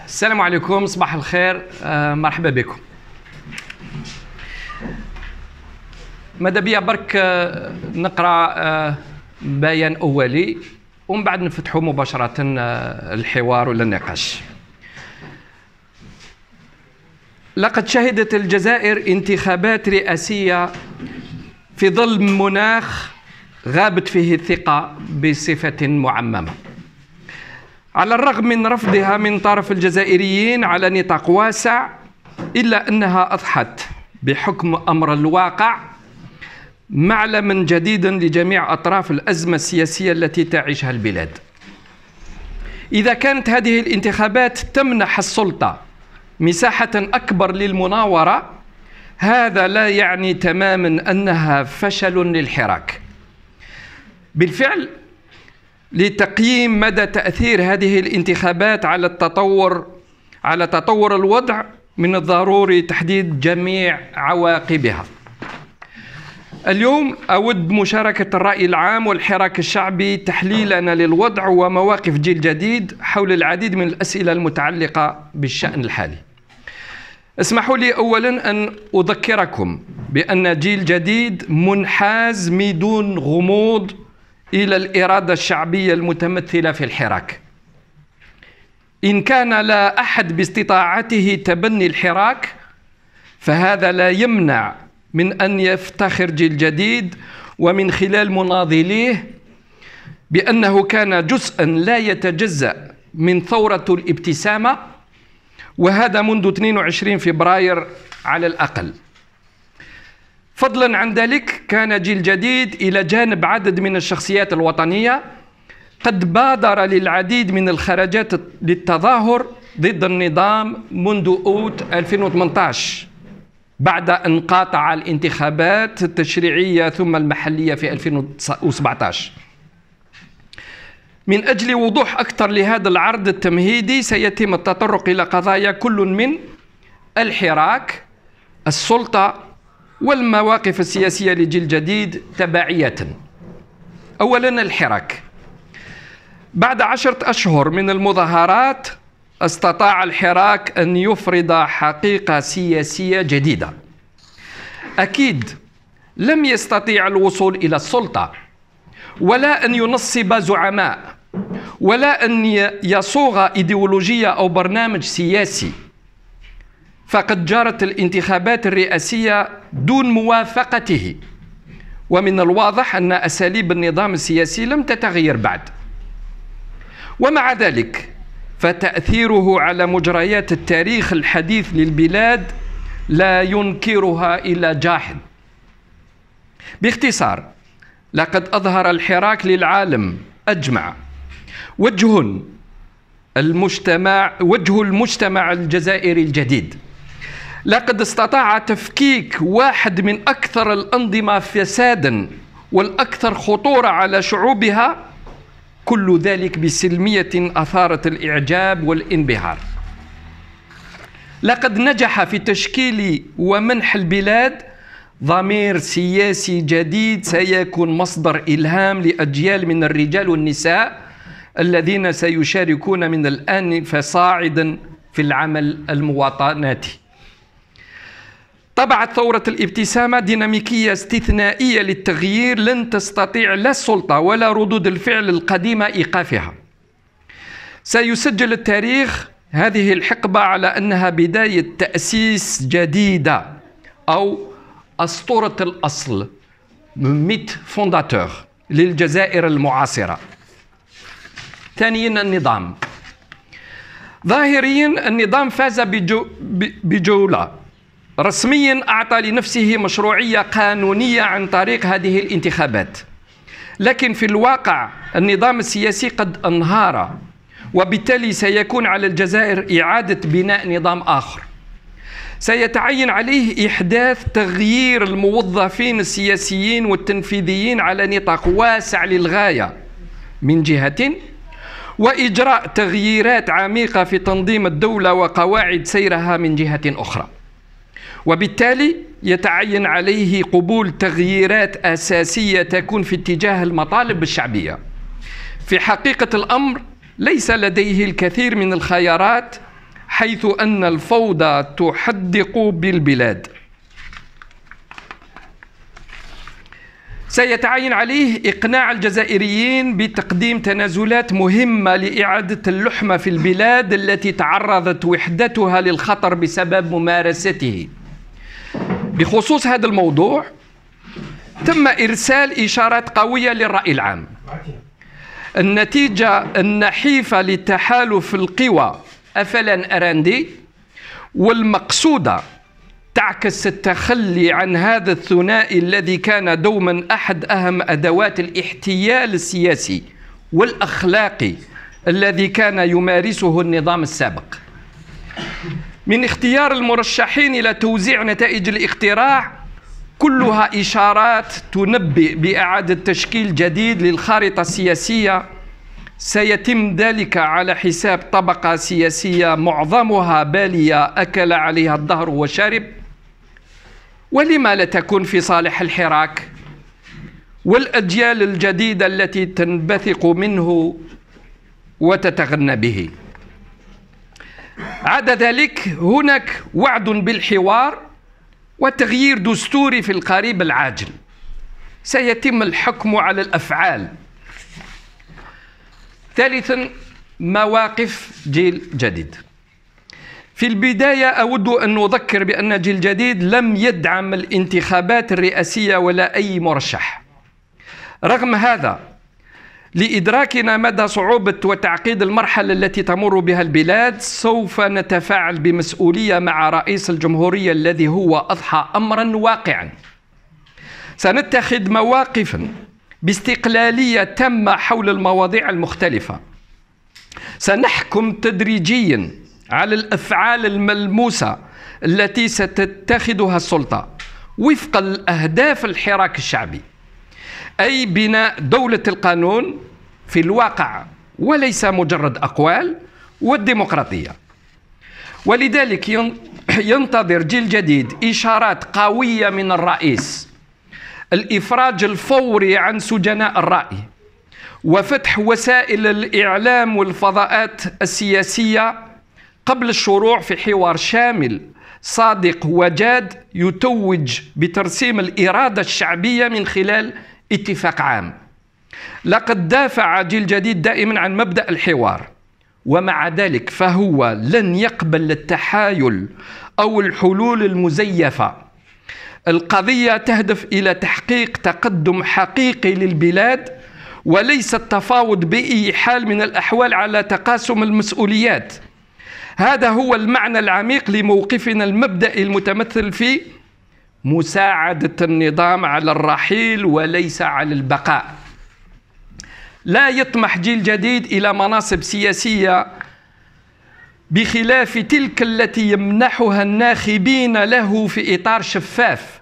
السلام عليكم، صباح الخير. مرحبا بكم. ماذا بيا برك نقرا بيان اولي ومن بعد نفتحوا مباشره الحوار ولا النقاش. لقد شهدت الجزائر انتخابات رئاسيه في ظل مناخ غابت فيه الثقه بصفه معممه، على الرغم من رفضها من طرف الجزائريين على نطاق واسع، إلا أنها أضحت بحكم أمر الواقع معلما جديدا لجميع أطراف الأزمة السياسية التي تعيشها البلاد. إذا كانت هذه الانتخابات تمنح السلطة مساحة أكبر للمناورة، هذا لا يعني تماما أنها فشل للحراك. بالفعل، لتقييم مدى تأثير هذه الانتخابات على تطور الوضع، من الضروري تحديد جميع عواقبها. اليوم أود مشاركة الرأي العام والحراك الشعبي تحليلنا للوضع ومواقف جيل جديد حول العديد من الأسئلة المتعلقة بالشأن الحالي. اسمحوا لي أولا أن أذكركم بأن جيل جديد منحاز بدون غموض إلى الإرادة الشعبية المتمثلة في الحراك. إن كان لا أحد باستطاعته تبني الحراك، فهذا لا يمنع من أن يفتخر جيل جديد ومن خلال مناضليه بأنه كان جزءا لا يتجزأ من ثورة الابتسامة، وهذا منذ 22 فبراير على الأقل. فضلا عن ذلك، كان جيل جديد إلى جانب عدد من الشخصيات الوطنية قد بادر للعديد من الخرجات للتظاهر ضد النظام منذ أوت 2018، بعد أن قاطع الانتخابات التشريعية ثم المحلية في 2017. من أجل وضوح أكثر لهذا العرض التمهيدي، سيتم التطرق إلى قضايا كل من الحراك، السلطة، والمواقف السياسية لجيل جديد تبعية. أولا، الحراك. بعد 10 أشهر من المظاهرات، استطاع الحراك أن يفرض حقيقة سياسية جديدة. أكيد لم يستطيع الوصول إلى السلطة، ولا أن ينصب زعماء، ولا أن يصوغ إيديولوجية أو برنامج سياسي، فقد جرت الانتخابات الرئاسية دون موافقته، ومن الواضح أن أساليب النظام السياسي لم تتغير بعد. ومع ذلك، فتأثيره على مجريات التاريخ الحديث للبلاد لا ينكرها إلا جاحد. باختصار، لقد أظهر الحراك للعالم أجمع وجه المجتمع الجزائري الجديد. لقد استطاع تفكيك واحد من أكثر الأنظمة فسادا والأكثر خطورة على شعوبها، كل ذلك بسلمية أثارت الإعجاب والانبهار. لقد نجح في تشكيل ومنح البلاد ضمير سياسي جديد سيكون مصدر إلهام لأجيال من الرجال والنساء الذين سيشاركون من الآن فصاعدا في العمل المواطناتي. طبعت ثورة الابتسامة ديناميكية استثنائية للتغيير لن تستطيع لا السلطة ولا ردود الفعل القديمة إيقافها. سيسجل التاريخ هذه الحقبة على أنها بداية تأسيس جديدة، أو أسطورة الأصل، ميت فونداتور، للجزائر المعاصرة. ثانيا، النظام. ظاهريا النظام فاز بجولة رسميا أعطى لنفسه مشروعية قانونية عن طريق هذه الانتخابات، لكن في الواقع النظام السياسي قد انهار، وبالتالي سيكون على الجزائر إعادة بناء نظام آخر. سيتعين عليه إحداث تغيير الموظفين السياسيين والتنفيذيين على نطاق واسع للغاية من جهة، وإجراء تغييرات عميقة في تنظيم الدولة وقواعد سيرها من جهة أخرى. وبالتالي يتعين عليه قبول تغييرات أساسية تكون في اتجاه المطالب الشعبية. في حقيقة الأمر ليس لديه الكثير من الخيارات حيث أن الفوضى تحدق بالبلاد. سيتعين عليه إقناع الجزائريين بتقديم تنازلات مهمة لإعادة اللحمة في البلاد التي تعرضت وحدتها للخطر بسبب ممارسته. بخصوص هذا الموضوع تم إرسال إشارات قوية للرأي العام. النتيجة النحيفة لتحالف القوى أفلان أراندي والمقصودة تعكس التخلي عن هذا الثنائي الذي كان دوما أحد أهم أدوات الاحتيال السياسي والأخلاقي الذي كان يمارسه النظام السابق. من اختيار المرشحين إلى توزيع نتائج الاقتراع كلها إشارات تنبئ بإعادة تشكيل جديد للخارطة السياسية، سيتم ذلك على حساب طبقة سياسية معظمها بالية أكل عليها الدهر وشرب، ولما لا تكون في صالح الحراك والأجيال الجديدة التي تنبثق منه وتتغنى به. عدا ذلك هناك وعد بالحوار وتغيير دستوري في القريب العاجل. سيتم الحكم على الأفعال. ثالثا، مواقف جيل جديد. في البداية أود أن أذكر بأن جيل جديد لم يدعم الانتخابات الرئاسية ولا أي مرشح. رغم هذا، لإدراكنا مدى صعوبة وتعقيد المرحلة التي تمر بها البلاد، سوف نتفاعل بمسؤولية مع رئيس الجمهورية الذي هو أضحى أمرا واقعا. سنتخذ مواقفا باستقلالية تامة حول المواضيع المختلفة. سنحكم تدريجيا على الأفعال الملموسة التي ستتخذها السلطة وفق الأهداف الحراك الشعبي، أي بناء دولة القانون في الواقع وليس مجرد أقوال، والديمقراطية. ولذلك ينتظر جيل جديد إشارات قوية من الرئيس، الإفراج الفوري عن سجناء الرأي، وفتح وسائل الإعلام والفضاءات السياسية قبل الشروع في حوار شامل صادق وجاد يتوج بترسيم الإرادة الشعبية من خلال اتفاق عام. لقد دافع جيل جديد دائما عن مبدأ الحوار، ومع ذلك فهو لن يقبل التحايل أو الحلول المزيفة. القضية تهدف إلى تحقيق تقدم حقيقي للبلاد، وليس التفاوض بأي حال من الأحوال على تقاسم المسؤوليات. هذا هو المعنى العميق لموقفنا المبدئي المتمثل في مساعدة النظام على الرحيل وليس على البقاء. لا يطمح جيل جديد إلى مناصب سياسية بخلاف تلك التي يمنحها الناخبين له في إطار شفاف،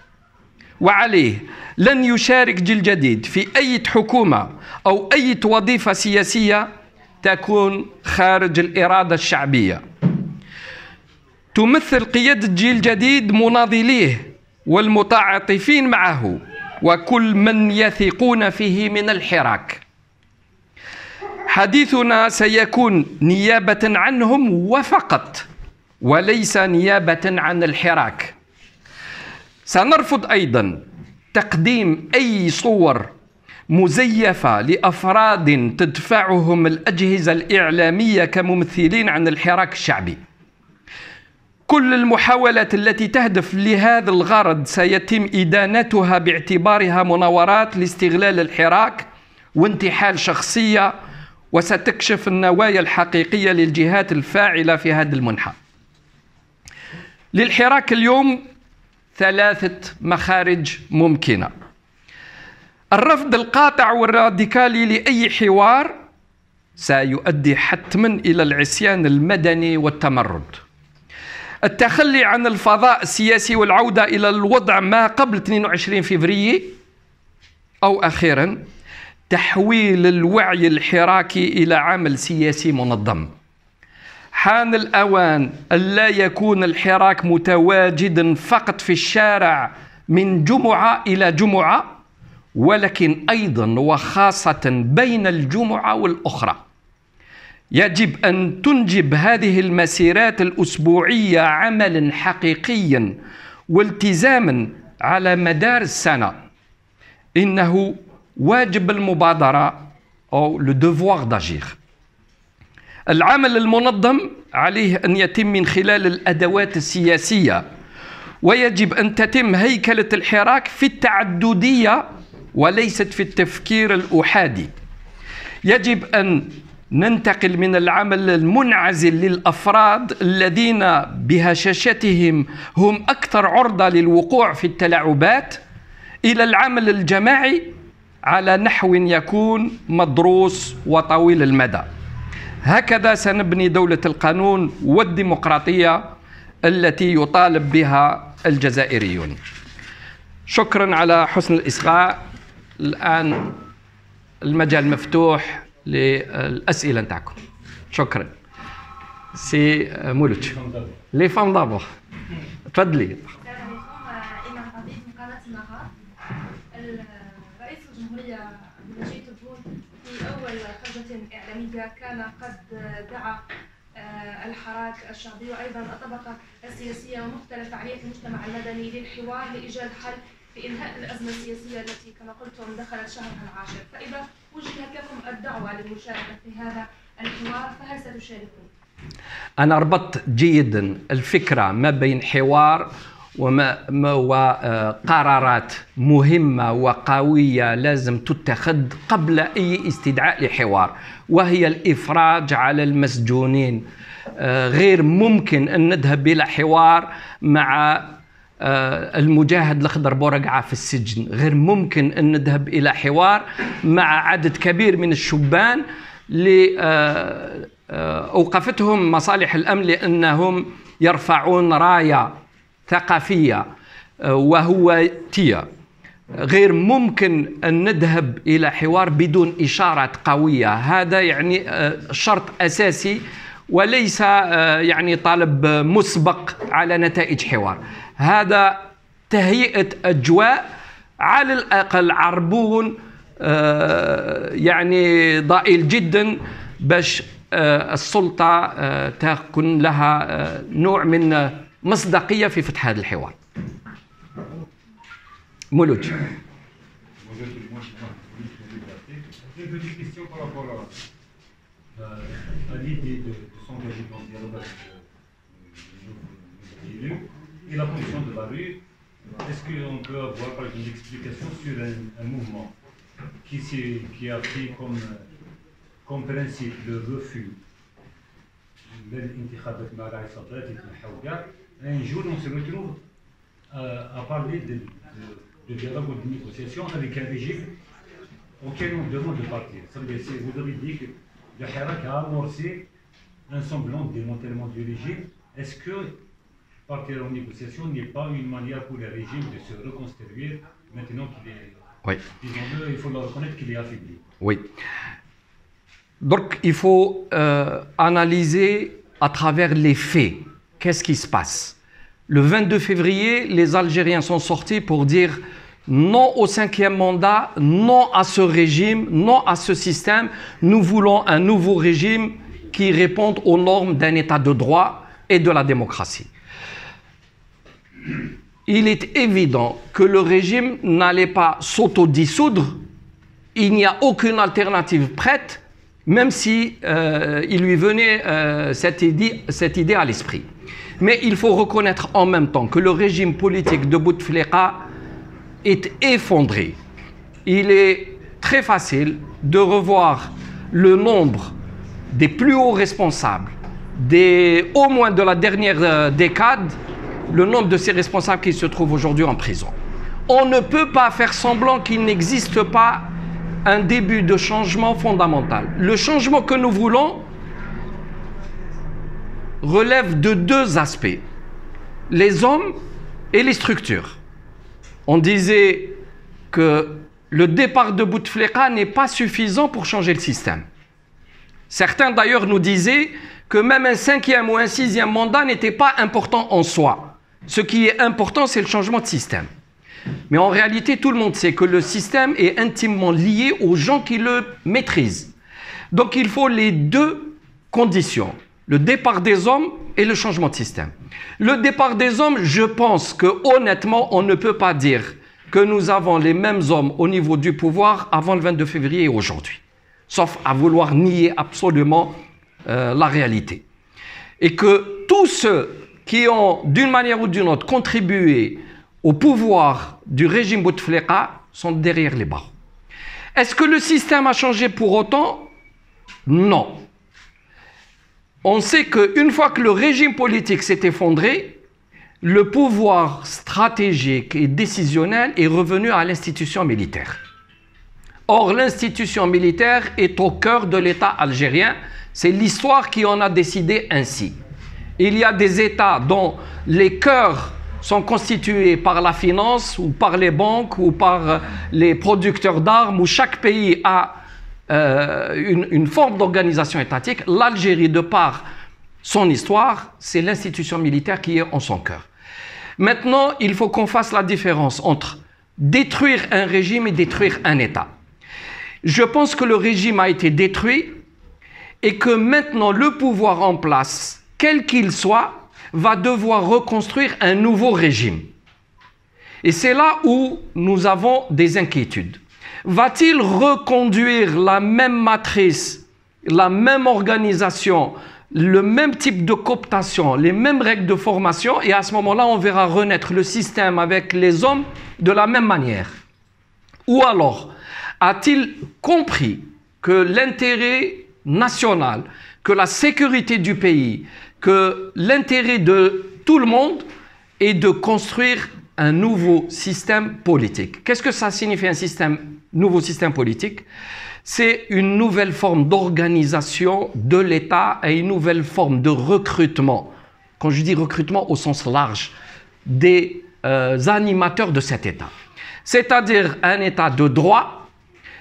وعليه لن يشارك جيل جديد في أي حكومة أو أي وظيفة سياسية تكون خارج الإرادة الشعبية. تمثل قيادة جيل جديد مناضليه والمتعاطفين معه وكل من يثقون فيه من الحراك. حديثنا سيكون نيابة عنهم وفقط، وليس نيابة عن الحراك. سنرفض أيضا تقديم أي صور مزيفة لأفراد تدفعهم الأجهزة الإعلامية كممثلين عن الحراك الشعبي. كل المحاولات التي تهدف لهذا الغرض سيتم إدانتها باعتبارها مناورات لاستغلال الحراك وانتحال شخصية، وستكشف النوايا الحقيقية للجهات الفاعلة في هذا المنحى. للحراك اليوم 3 مخارج ممكنة: الرفض القاطع والراديكالي لأي حوار سيؤدي حتما إلى العصيان المدني والتمرد. التخلي عن الفضاء السياسي والعودة إلى الوضع ما قبل 22 فبراير، أو أخيرا تحويل الوعي الحراكي إلى عمل سياسي منظم. حان الأوان ألا يكون الحراك متواجدا فقط في الشارع من جمعة إلى جمعة، ولكن أيضا وخاصة بين الجمعة والأخرى. يجب أن تنجب هذه المسيرات الأسبوعية عملا حقيقيا والتزاما على مدار السنة. إنه واجب المبادرة أو le devoir d'agir. العمل المنظم عليه أن يتم من خلال الأدوات السياسية، ويجب أن تتم هيكلة الحراك في التعددية وليست في التفكير الأحادي. يجب أن ننتقل من العمل المنعزل للأفراد الذين بهشاشتهم هم أكثر عرضة للوقوع في التلاعبات إلى العمل الجماعي على نحو يكون مدروس وطويل المدى. هكذا سنبني دولة القانون والديمقراطية التي يطالب بها الجزائريون. شكرا على حسن الإصغاء. الآن المجال مفتوح للأسئلة نتاعكم. شكرا. سي مولوتش لي فام دابور. تفضلي. رئيس الجمهورية عبد المجيد تبون في أول خرجة إعلامية كان قد دعا الحراك الشعبي وأيضا الطبقة السياسية ومختلف فعاليات المجتمع المدني للحوار لإيجاد حل في إنهاء الأزمة السياسية التي كما قلتم دخلت شهرها العاشر. فإذا وجهت لكم الدعوة للمشاركة في هذا الحوار فهل ستشاركون؟ أنا ربطت جيدا الفكرة ما بين حوار وقرارات مهمة وقوية لازم تتخذ قبل أي استدعاء لحوار، وهي الإفراج على المسجونين. غير ممكن أن نذهب إلى حوار مع المجاهد الأخضر بورقعة في السجن، غير ممكن أن نذهب إلى حوار مع عدد كبير من الشبان أوقفتهم مصالح الأمن لأنهم يرفعون راية ثقافية وهويتية. غير ممكن أن نذهب إلى حوار بدون إشارات قوية. هذا يعني شرط أساسي وليس يعني طالب مسبق على نتائج حوار. هذا تهيئة أجواء على الأقل عربون يعني ضئيل جدا باش السلطة تكون لها نوع من مصداقية في فتح هذا الحوار. مولوج. Une petite question par rapport à l'idée de s'engager dans le dialogue avec les élus et la position de la rue. Est-ce qu'on peut avoir par exemple une explication sur un mouvement qui a pris comme principe le refus de l'intihadات مع العصابات يتنحوا كاع. Un jour on se retrouve à parler de dialogue ou de négociation avec un régime auquel on demande de partir. Vous avez dit que le Hirak a amorcé un semblant de démantèlement du régime. Est-ce que partir en négociation n'est pas une manière pour le régime de se reconstruire maintenant qu'il est, oui. Disons-le, il faut le reconnaître qu'il est affaibli. Oui. Donc il faut analyser à travers les faits. Qu'est-ce qui se passe? Le 22 février, les Algériens sont sortis pour dire non au 5e mandat, non à ce régime, non à ce système. Nous voulons un nouveau régime qui réponde aux normes d'un état de droit et de la démocratie. Il est évident que le régime n'allait pas s'autodissoudre. Il n'y a aucune alternative prête, même si il lui venait cette idée à l'esprit. Mais il faut reconnaître en même temps que le régime politique de Bouteflika est effondré. Il est très facile de revoir le nombre des plus hauts responsables, au moins de la dernière décade, le nombre de ces responsables qui se trouvent aujourd'hui en prison. On ne peut pas faire semblant qu'il n'existe pas un début de changement fondamental. Le changement que nous voulons relève de deux aspects, les hommes et les structures. On disait que le départ de Bouteflika n'est pas suffisant pour changer le système. Certains d'ailleurs nous disaient que même un 5e ou un 6e mandat n'était pas important en soi. Ce qui est important, c'est le changement de système. Mais en réalité, tout le monde sait que le système est intimement lié aux gens qui le maîtrisent. Donc il faut les deux conditions. Le départ des hommes et le changement de système. Le départ des hommes, je pense que honnêtement, on ne peut pas dire que nous avons les mêmes hommes au niveau du pouvoir avant le 22 février et aujourd'hui. Sauf à vouloir nier absolument la réalité. Et que tous ceux qui ont, d'une manière ou d'une autre, contribué au pouvoir du régime Bouteflika sont derrière les barreaux. Est-ce que le système a changé pour autant? Non. On sait qu'une fois que le régime politique s'est effondré, le pouvoir stratégique et décisionnel est revenu à l'institution militaire. Or, l'institution militaire est au cœur de l'État algérien. C'est l'histoire qui en a décidé ainsi. Il y a des États dont les cœurs sont constitués par la finance ou par les banques ou par les producteurs d'armes, où chaque pays a une forme d'organisation étatique. L'Algérie, de par son histoire, c'est l'institution militaire qui est en son cœur. Maintenant, il faut qu'on fasse la différence entre détruire un régime et détruire un État. Je pense que le régime a été détruit et que maintenant le pouvoir en place, quel qu'il soit, va devoir reconstruire un nouveau régime. Et c'est là où nous avons des inquiétudes. Va-t-il reconduire la même matrice, la même organisation, le même type de cooptation, les mêmes règles de formation, et à ce moment-là, on verra renaître le système avec les hommes de la même manière? Ou alors, a-t-il compris que l'intérêt national, que la sécurité du pays, que l'intérêt de tout le monde est de construire un nouveau système politique? Qu'est-ce que ça signifie un nouveau système politique? C'est une nouvelle forme d'organisation de l'État et une nouvelle forme de recrutement. Quand je dis recrutement au sens large, des animateurs de cet État. C'est-à-dire un État de droit,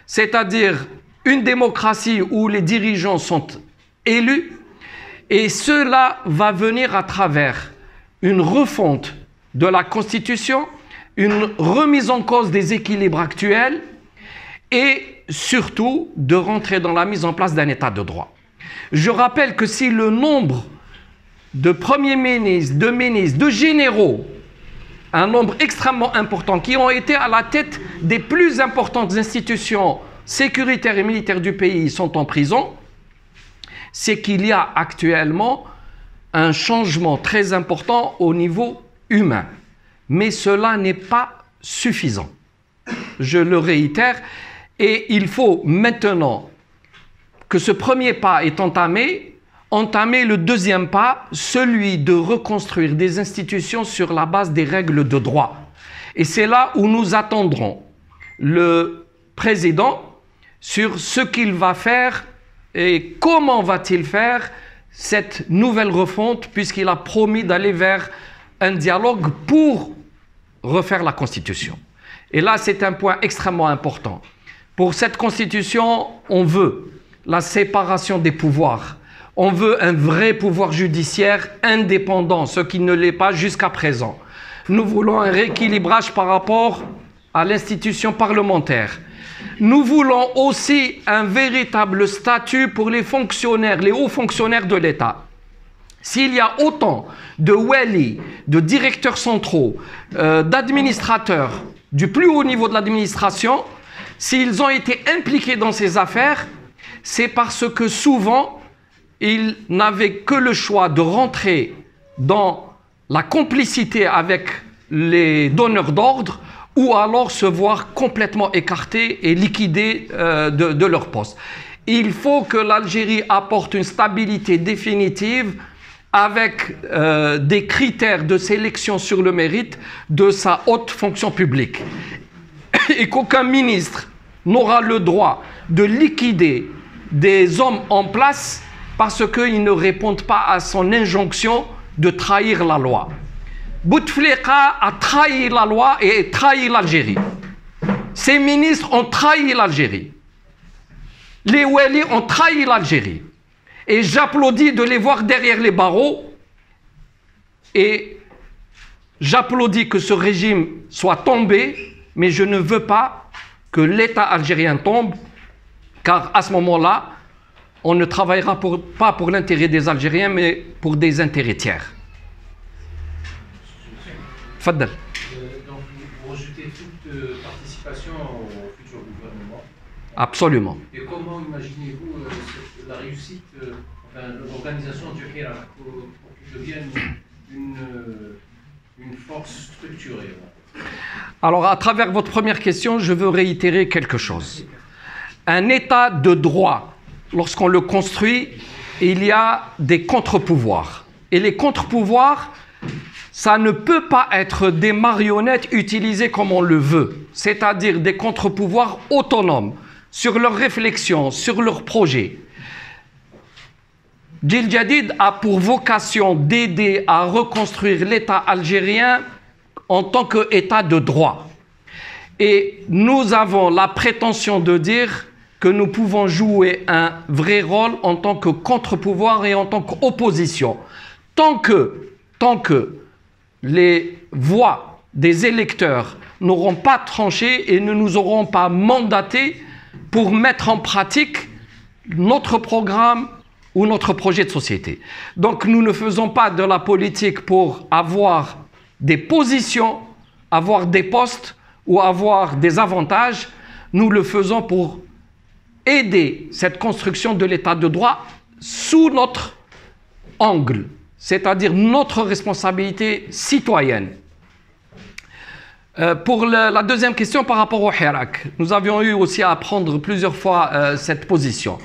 c'est-à-dire une démocratie où les dirigeants sont élus, et cela va venir à travers une refonte de la Constitution, une remise en cause des équilibres actuels et surtout de rentrer dans la mise en place d'un État de droit. Je rappelle que si le nombre de premiers ministres, de généraux, un nombre extrêmement important qui ont été à la tête des plus importantes institutions sécuritaires et militaires du pays sont en prison, c'est qu'il y a actuellement un changement très important au niveau humain. Mais cela n'est pas suffisant. Je le réitère, et il faut maintenant que ce premier pas est entamer le deuxième pas, celui de reconstruire des institutions sur la base des règles de droit. Et c'est là où nous attendrons le président sur ce qu'il va faire et comment va-t-il faire cette nouvelle refonte, puisqu'il a promis d'aller vers un dialogue pour refaire la Constitution. Et là, c'est un point extrêmement important. Pour cette Constitution, on veut la séparation des pouvoirs. On veut un vrai pouvoir judiciaire indépendant, ce qui ne l'est pas jusqu'à présent. Nous voulons un rééquilibrage par rapport à l'institution parlementaire. Nous voulons aussi un véritable statut pour les fonctionnaires, les hauts fonctionnaires de l'État. S'il y a autant de wali, de directeurs centraux, d'administrateurs du plus haut niveau de l'administration, s'ils ont été impliqués dans ces affaires, c'est parce que souvent, ils n'avaient que le choix de rentrer dans la complicité avec les donneurs d'ordre ou alors se voir complètement écartés et liquidés de leur poste. Il faut que l'Algérie apporte une stabilité définitive avec des critères de sélection sur le mérite de sa haute fonction publique. Et qu'aucun ministre n'aura le droit de liquider des hommes en place parce qu'ils ne répondent pas à son injonction de trahir la loi. Bouteflika a trahi la loi et trahi l'Algérie. Ses ministres ont trahi l'Algérie. Les Wali ont trahi l'Algérie. Et j'applaudis de les voir derrière les barreaux. Et j'applaudis que ce régime soit tombé, mais je ne veux pas que l'État algérien tombe, car à ce moment-là, on ne travaillera pas pour l'intérêt des Algériens, mais pour des intérêts tiers. Fadal. Donc vous rejetez toute participation au futur gouvernement. Absolument. Et comment imaginez-vous la réussite, l'organisation du Hirak pour qu'il devienne une force structurée? Alors, à travers votre première question, je veux réitérer quelque chose. Un État de droit, lorsqu'on le construit, il y a des contre-pouvoirs. Et les contre-pouvoirs, ça ne peut pas être des marionnettes utilisées comme on le veut, c'est-à-dire des contre-pouvoirs autonomes sur leurs réflexions, sur leurs projets. Djil Jadid a pour vocation d'aider à reconstruire l'État algérien en tant qu'État de droit. Et nous avons la prétention de dire que nous pouvons jouer un vrai rôle en tant que contre-pouvoir et en tant qu'opposition. Tant que les voix des électeurs n'auront pas tranché et ne nous auront pas mandatés pour mettre en pratique notre programme ou notre projet de société. Donc nous ne faisons pas de la politique pour avoir des positions, avoir des postes ou avoir des avantages. Nous le faisons pour aider cette construction de l'état de droit sous notre angle, c'est-à-dire notre responsabilité citoyenne. Pour la deuxième question par rapport au Hirak, nous avions eu aussi à prendre plusieurs fois cette position.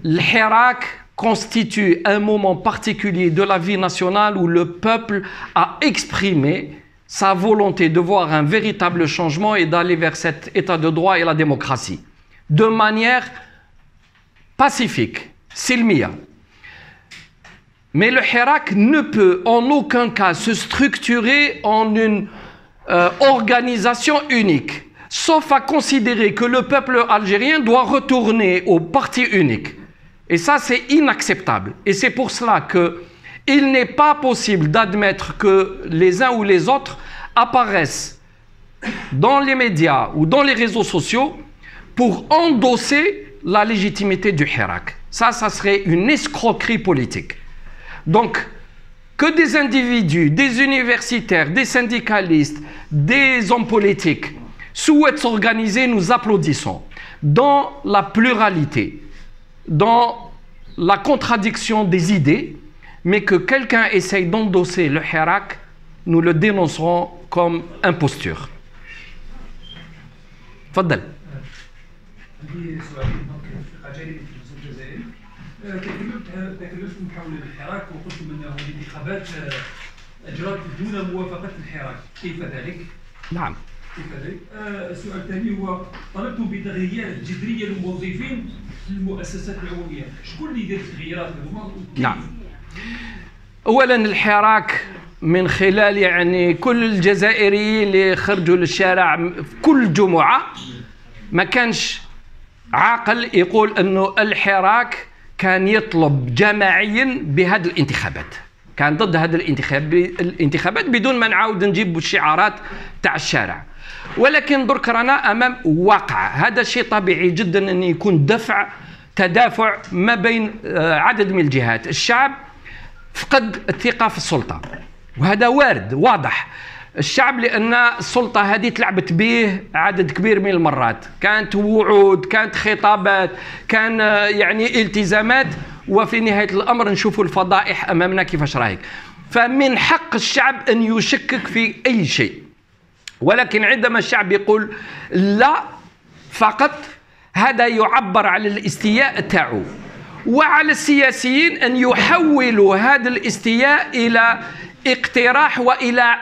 Le Hirak constitue un moment particulier de la vie nationale où le peuple a exprimé sa volonté de voir un véritable changement et d'aller vers cet état de droit et la démocratie de manière pacifique, silmiya. Mais le Hirak ne peut en aucun cas se structurer en une organisation unique, sauf à considérer que le peuple algérien doit retourner au parti unique. Et ça, c'est inacceptable. Et c'est pour cela qu'il n'est pas possible d'admettre que les uns ou les autres apparaissent dans les médias ou dans les réseaux sociaux pour endosser la légitimité du Hirak. Ça serait une escroquerie politique. Donc, que des individus, des universitaires, des syndicalistes, des hommes politiques souhaitent s'organiser, nous applaudissons. Dans la pluralité, dans la contradiction des idées, mais que quelqu'un essaye d'endosser le Hirak, nous le dénoncerons comme imposture. Fadal. تكلمتم حول الحراك وقلتم انه الانتخابات اجرت دون موافقه الحراك، كيف ذلك؟ نعم. كيف ذلك؟ السؤال الثاني هو طلبتم بتغييرات جذريه للموظفين في المؤسسات العموميه، شكون اللي يدير التغييرات هذوما؟ نعم. اولا الحراك من خلال يعني كل الجزائريين اللي خرجوا للشارع في كل جمعه ما كانش عاقل يقول انه الحراك كان يطلب جماعيا بهذه الانتخابات، كان ضد هذه الانتخابات بدون ما نعاود نجيب الشعارات تاع الشارع. ولكن درك رانا امام واقع، هذا شيء طبيعي جدا ان يكون تدافع ما بين عدد من الجهات. الشعب فقد الثقه في السلطه وهذا وارد واضح. الشعب لان السلطه هذه تلعبت به عدد كبير من المرات، كانت وعود، كانت خطابات، كان يعني التزامات، وفي نهايه الامر نشوفوا الفضائح امامنا كيفاش راهي. فمن حق الشعب ان يشكك في اي شيء، ولكن عندما الشعب يقول لا فقط، هذا يعبر على الاستياء تاعو، وعلى السياسيين ان يحولوا هذا الاستياء الى اقتراح والى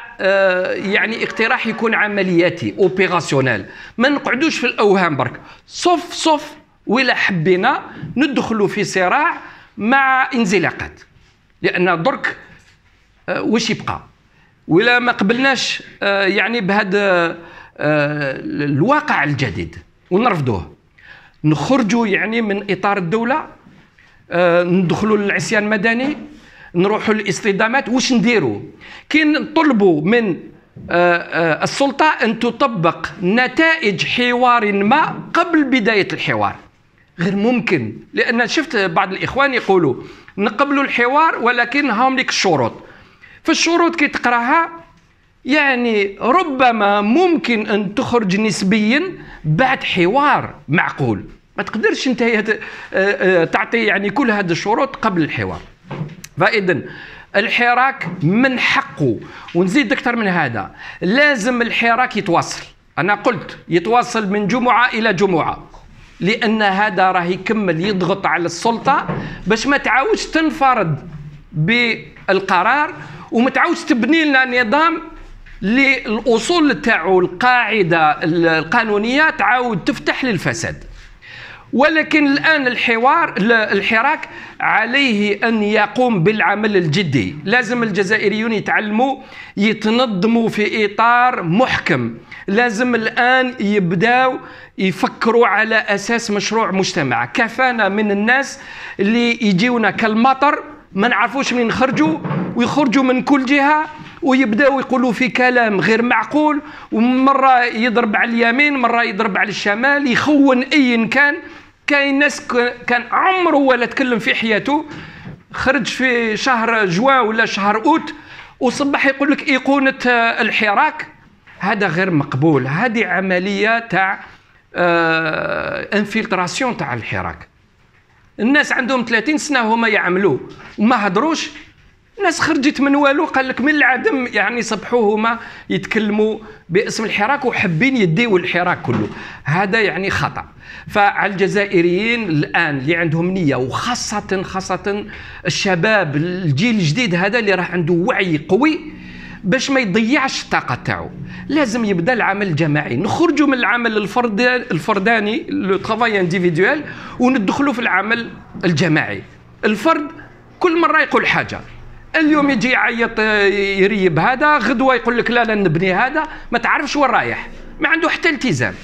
يعني اقتراح يكون عملياتي اوبيراسيونيل، ما نقعدوش في الاوهام برك. صف ولا حبينا ندخلوا في صراع مع انزلاقات، لان درك واش يبقى ولا ما قبلناش يعني بهذا الواقع الجديد ونرفضوه، نخرجوا يعني من اطار الدوله، ندخلوا للعصيان المدني، نروحوا للاصطدامات. واش نديروا؟ كي نطلبوا من السلطه ان تطبق نتائج حوار ما قبل بدايه الحوار، غير ممكن، لأن شفت بعض الإخوان يقولوا نقبلوا الحوار ولكن هاهم لك الشروط. في الشروط كي تقراها يعني ربما ممكن أن تخرج نسبيا بعد حوار معقول، ما تقدرش انت تعطي يعني كل هذه الشروط قبل الحوار. فإذا الحراك من حقه، ونزيد أكثر من هذا، لازم الحراك يتواصل. أنا قلت يتواصل من جمعة إلى جمعة، لأن هذا راه يكمل يضغط على السلطة باش ما تعاودش تنفرد بالقرار وما تعاودش تبني لنا نظام للأصول تاعو القاعدة القانونية تعاود تفتح للفساد. ولكن الآن الحراك عليه أن يقوم بالعمل الجدي. لازم الجزائريون يتعلموا يتنظموا في إطار محكم. لازم الآن يبداو يفكروا على أساس مشروع مجتمع. كفانا من الناس اللي يجيونا كالمطر ما نعرفوش منين نخرجوا، ويخرجوا من كل جهة ويبداو يقولوا في كلام غير معقول، ومرة يضرب على اليمين مرة يضرب على الشمال، يخون أي كان. كاين ناس كان عمره ولا تكلم في حياته، خرج في شهر جوان ولا شهر أوت وصبح يقول لك إيقونة الحراك. هذا غير مقبول. هذه عملية تاع انفلتراسيون تاع الحراك. الناس عندهم 30 سنة هما يعملوا وما هدروش. الناس خرجت من والو، قال لك من العدم يعني صبحوا هما يتكلموا باسم الحراك وحابين يديوا الحراك كله. هذا يعني خطأ. فعلى الجزائريين الآن اللي عندهم نية، وخاصة الشباب الجيل الجديد هذا اللي راح عنده وعي قوي، باش ما يضيعش الطاقة تاعو لازم يبدا العمل الجماعي. نخرجوا من العمل الفرداني لو ترافاي انديفيدوال وندخلوا في العمل الجماعي. الفرد كل مرة يقول حاجة، اليوم يجي يعيط يريب هذا، غدوة يقول لك لا نبني هذا، ما تعرفش وين رايح، ما عنده حتى التزام.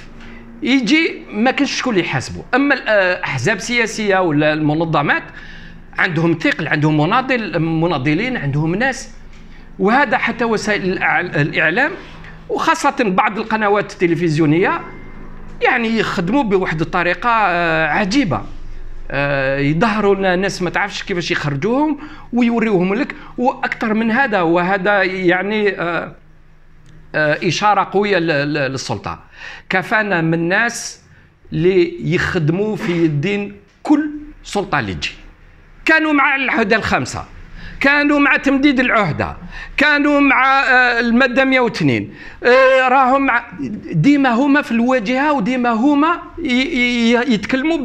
يجي ما كانش شكون اللي يحاسبه. اما الاحزاب السياسيه ولا المنظمات عندهم ثقل، عندهم مناضلين، عندهم ناس. وهذا حتى وسائل الاعلام وخاصه بعض القنوات التلفزيونيه يعني يخدموا بواحد الطريقه عجيبه. يظهروا لنا ناس ما تعرفش كيفاش يخرجوهم ويوريوهم لك. واكثر من هذا، وهذا يعني إشارة قوية للسلطة، كفانا من ناس اللي يخدموا في الدين كل سلطة اللي تجي. كانوا مع العهدة الخامسة، كانوا مع تمديد العهدة، كانوا مع المادة 102، راهم ديما هما في الواجهة، وديما هما يتكلموا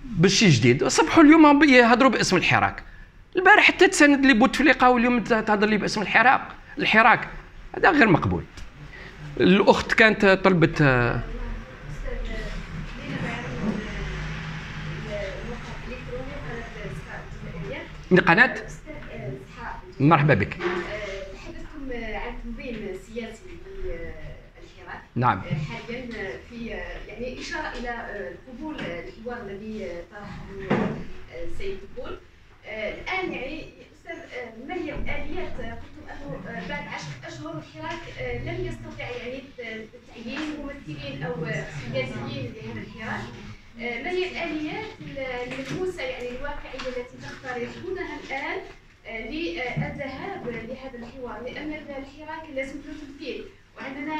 بالشي جديد. صبحوا اليوم يهضروا باسم الحراك. البارح حتى تساند لي بوتفليقة واليوم تهضر لي باسم الحراك. هذا غير مقبول. الأخت كانت طلبت قناة. مرحبا بك. تحدثتم عن تنظيم سياسي للحراك. نعم. حاليا في يعني إشارة إلى قبول الحوار الذي طرحه السيد بول. الآن يعني أستاذ ما هي الآليات؟ قلتم أنه بعد 10 أشهر الحراك لم يستطع يعني تعيين ممثلين أو سياسيين لهذا الحراك. ما هي الآليات الملموسة يعني الواقعية التي تقترحونها الآن للذهاب لهذا الحوار؟ لأن الحراك لازم له تمثيل، وعندنا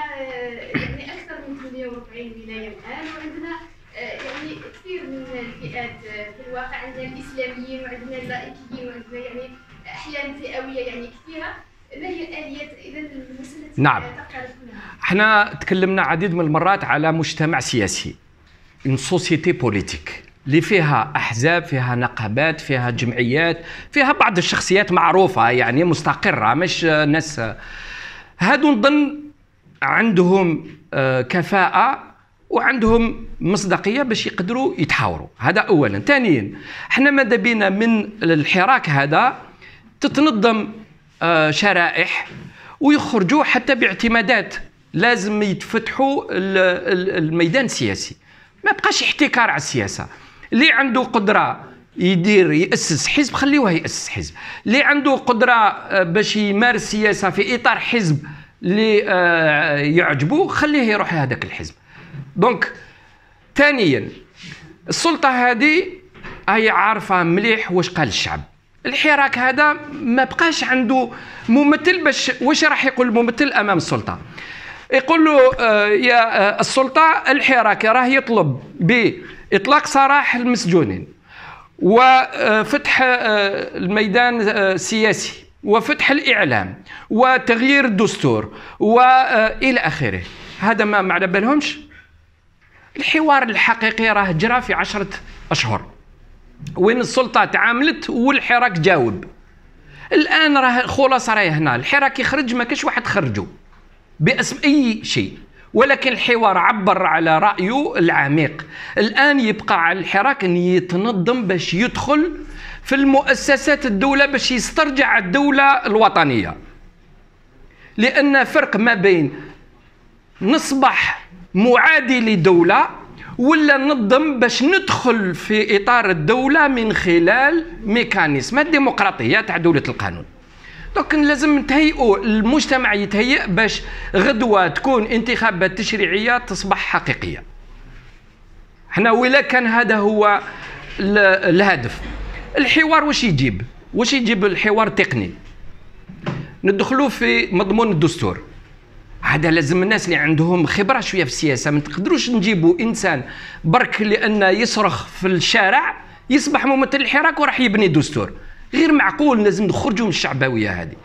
يعني أكثر من 48 ولاية الآن، وعندنا يعني كثير من الفئات في الواقع. عندنا الإسلاميين وعندنا اللائكيين وعندنا يعني أحيان فئوية يعني كثيرة. ما هي الآليات إذا المسألة التي نعم. تقترحونها؟ احنا تكلمنا عديد من المرات على مجتمع سياسي، une société politique اللي فيها أحزاب، فيها نقابات، فيها جمعيات، فيها بعض الشخصيات معروفة يعني مستقرة، مش ناس هادو نظن عندهم كفاءة وعندهم مصداقية باش يقدروا يتحاوروا. هذا أولا. ثانيا، احنا ماذا بينا من الحراك هذا تتنظم شرائح ويخرجوا حتى باعتمادات. لازم يتفتحوا الميدان السياسي، ما بقاش احتكار على السياسة. اللي عنده قدرة يأسس حزب خليوه يأسس حزب، اللي عنده قدرة باش يمارس السياسة في إطار حزب اللي يعجبه خليه يروح لهذاك الحزب. دونك ثانيا السلطة هذه هي عارفة مليح واش قال الشعب. الحراك هذا ما بقاش عنده ممثل باش واش راح يقول الممثل أمام السلطة. يقول له يا السلطة الحراك راه يطلب بإطلاق سراح المسجونين وفتح الميدان السياسي وفتح الإعلام وتغيير الدستور وإلى آخره. هذا ما على بالهمش. الحوار الحقيقي راه جرى في 10 أشهر وين السلطة تعاملت والحراك جاوب. الآن راه خلاصة راهي هنا، الحراك يخرج ما كاش واحد خرجه باسم أي شيء، ولكن الحوار عبر على رأيه العميق. الآن يبقى على الحراك أن يتنظم باش يدخل في المؤسسات الدولة باش يسترجع الدولة الوطنية، لأن فرق ما بين نصبح معادي لدولة ولا ننظم باش ندخل في إطار الدولة من خلال ميكانيزم الديمقراطية تاع دولة القانون. دونك لازم نتهيئوا المجتمع يتهيئ باش غدوة تكون انتخابات تشريعية تصبح حقيقية. احنا ولا كان هذا هو الهدف. الحوار واش يجيب؟ واش يجيب الحوار التقني؟ ندخلوا في مضمون الدستور. هذا لازم الناس اللي عندهم خبرة شوية في السياسة. ما تقدروش نجيبوا إنسان برك لأنه يصرخ في الشارع يصبح ممثل الحراك وراح يبني دستور. غير معقول. لازم نخرجوا من الشعبوية هذه.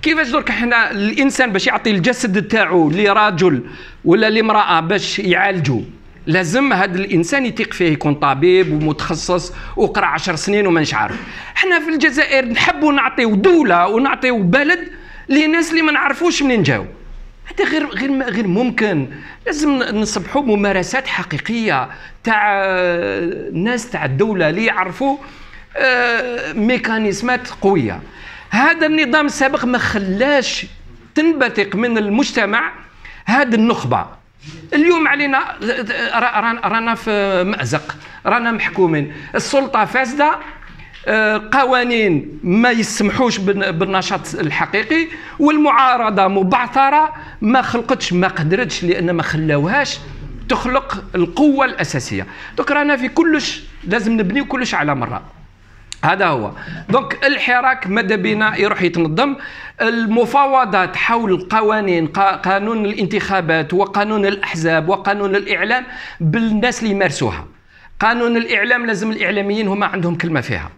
كيفاش درك احنا الإنسان باش يعطي الجسد تاعو لرجل ولا لامرأة باش يعالجوا، لازم هذا الإنسان يثق فيه، يكون طبيب ومتخصص وقرأ 10 سنين ومانش عارف. احنا في الجزائر نحبوا نعطيو دولة ونعطيو بلد لناس اللي ما نعرفوش منين جاو. هذا غير ممكن. لازم نصبحوا ممارسات حقيقية تاع الناس تاع الدولة اللي يعرفوا ميكانيزمات قوية. هذا النظام السابق ما خلاش تنبثق من المجتمع هذه النخبة. اليوم علينا رانا في مأزق، رانا محكومين، السلطة فاسدة، قوانين ما يسمحوش بالنشاط الحقيقي، والمعارضة مبعثرة ما خلقتش ما قدرتش لأن ما خلاوهاش تخلق القوة الأساسية. دوك رانا في كلش لازم نبنيو كلش على مرة. هذا هو. دونك الحراك ماذا بينا يروح يتنظم. المفاوضات حول القوانين، قانون الانتخابات وقانون الأحزاب وقانون الإعلام بالناس اللي يمارسوها. قانون الإعلام لازم الإعلاميين هما عندهم كلمة فيها،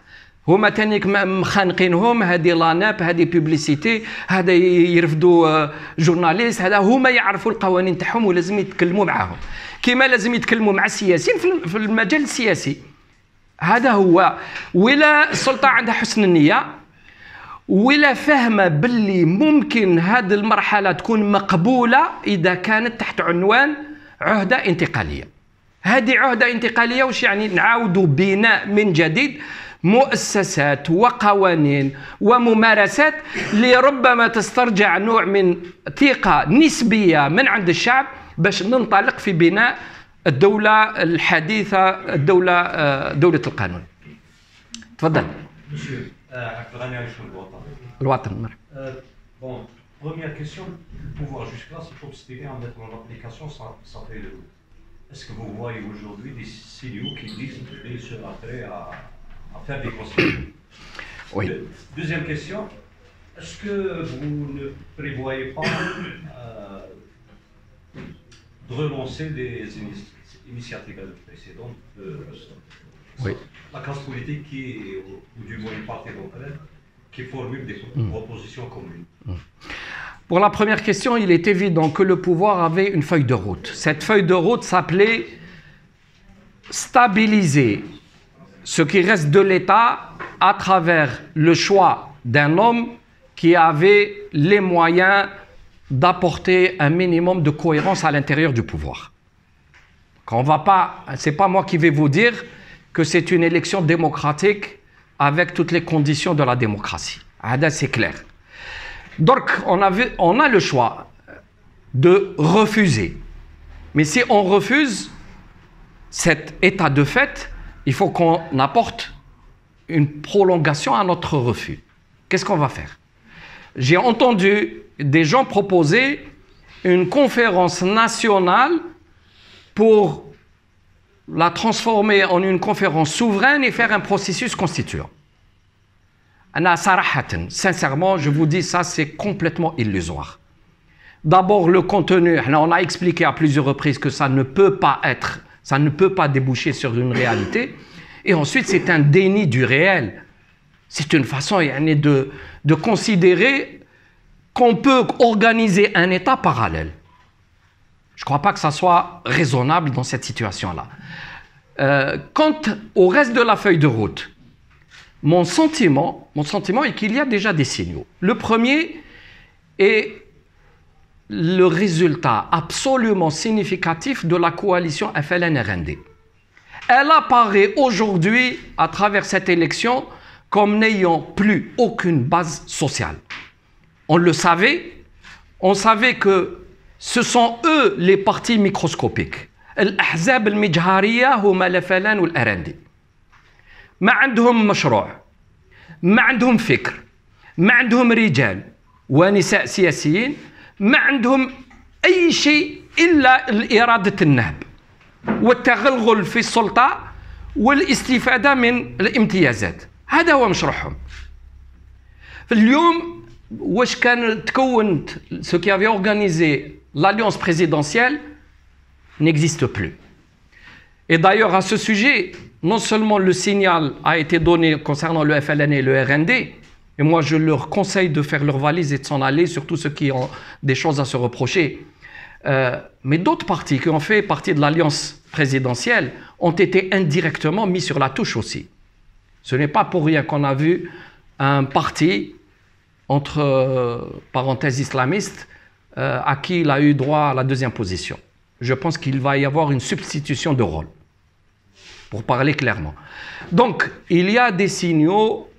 هما تانيك مخانقينهم، هذه لاناب، هذه بوبليسيتي، هذا يرفدوا جورناليست، هذا هما يعرفوا القوانين تاعهم ولازم يتكلموا معاهم، كما لازم يتكلموا مع السياسيين في المجال السياسي. هذا هو. ولا السلطة عندها حسن النية ولا فاهمة باللي ممكن هذه المرحلة تكون مقبولة إذا كانت تحت عنوان عهدة انتقالية. هذه عهدة انتقالية وش يعني؟ نعاودوا بناء من جديد مؤسسات وقوانين وممارسات لربما تسترجع نوع من ثقة نسبية من عند الشعب باش ننطلق في بناء الدولة الحديثة، دولة القانون. تفضل. الوطن. Bon, première question, pour pouvoir jusque-là, c'est obstiné à mettre en application, ça fait le. Est-ce que vous voyez aujourd'hui des signaux qui disent qu'ils seraient prêts à faire des concessions? Oui. Deuxième question, est-ce que vous ne prévoyez pas de renoncer des initiatives précédentes oui. La classe politique ou du moins une partie d'entre elles, qui formule des propositions communes? Pour la première question, il est évident que le pouvoir avait une feuille de route. Cette feuille de route s'appelait stabiliser ce qui reste de l'État à travers le choix d'un homme qui avait les moyens d'apporter un minimum de cohérence à l'intérieur du pouvoir. C'est pas moi qui vais vous dire que c'est une élection démocratique avec toutes les conditions de la démocratie. C'est clair. Donc, on a le choix de refuser. Mais si on refuse cet état de fait, il faut qu'on apporte une prolongation à notre refus. Qu'est-ce qu'on va faire? J'ai entendu des gens proposer une conférence nationale pour la transformer en une conférence souveraine et faire un processus constituant. Sincèrement, je vous dis, ça c'est complètement illusoire. D'abord, le contenu, on a expliqué à plusieurs reprises que ça ne peut pas être, ça ne peut pas déboucher sur une réalité. Et ensuite, c'est un déni du réel. C'est une façon de considérer qu'on peut organiser un État parallèle. Je ne crois pas que ça soit raisonnable dans cette situation-là. Quant au reste de la feuille de route, mon sentiment est qu'il y a déjà des signaux. Le premier est le résultat absolument significatif de la coalition FLN-RND. Elle apparaît aujourd'hui, à travers cette élection, comme n'ayant plus aucune base sociale. On le savait, on savait que ce sont eux les partis microscopiques. الأحزاب المجهرية هما الFLN والRND. ما عندهم مشروع، ما عندهم فكر، ما عندهم رجال ونساء سياسيين، ما عندهم أي شيء إلا إرادة النهب والتغلغل في السلطة والاستفادة من الامتيازات. هذا هو مشروعهم. اليوم واش كان تكونت ce qui avait organisé l'alliance présidentielle n'existe plus. Et d'ailleurs, à ce sujet, non seulement le signal a été donné concernant le FLN et le RND, et moi je leur conseille de faire leur valise et de s'en aller, surtout ceux qui ont des choses à se reprocher, mais d'autres partis qui ont fait partie de l'alliance présidentielle ont été indirectement mis sur la touche aussi. Ce n'est pas pour rien qu'on a vu un parti, entre parenthèses islamistes, à qui il a eu droit à la deuxième position. Je pense qu'il va y avoir une substitution de rôle, pour parler clairement. Donc, il y a des signaux,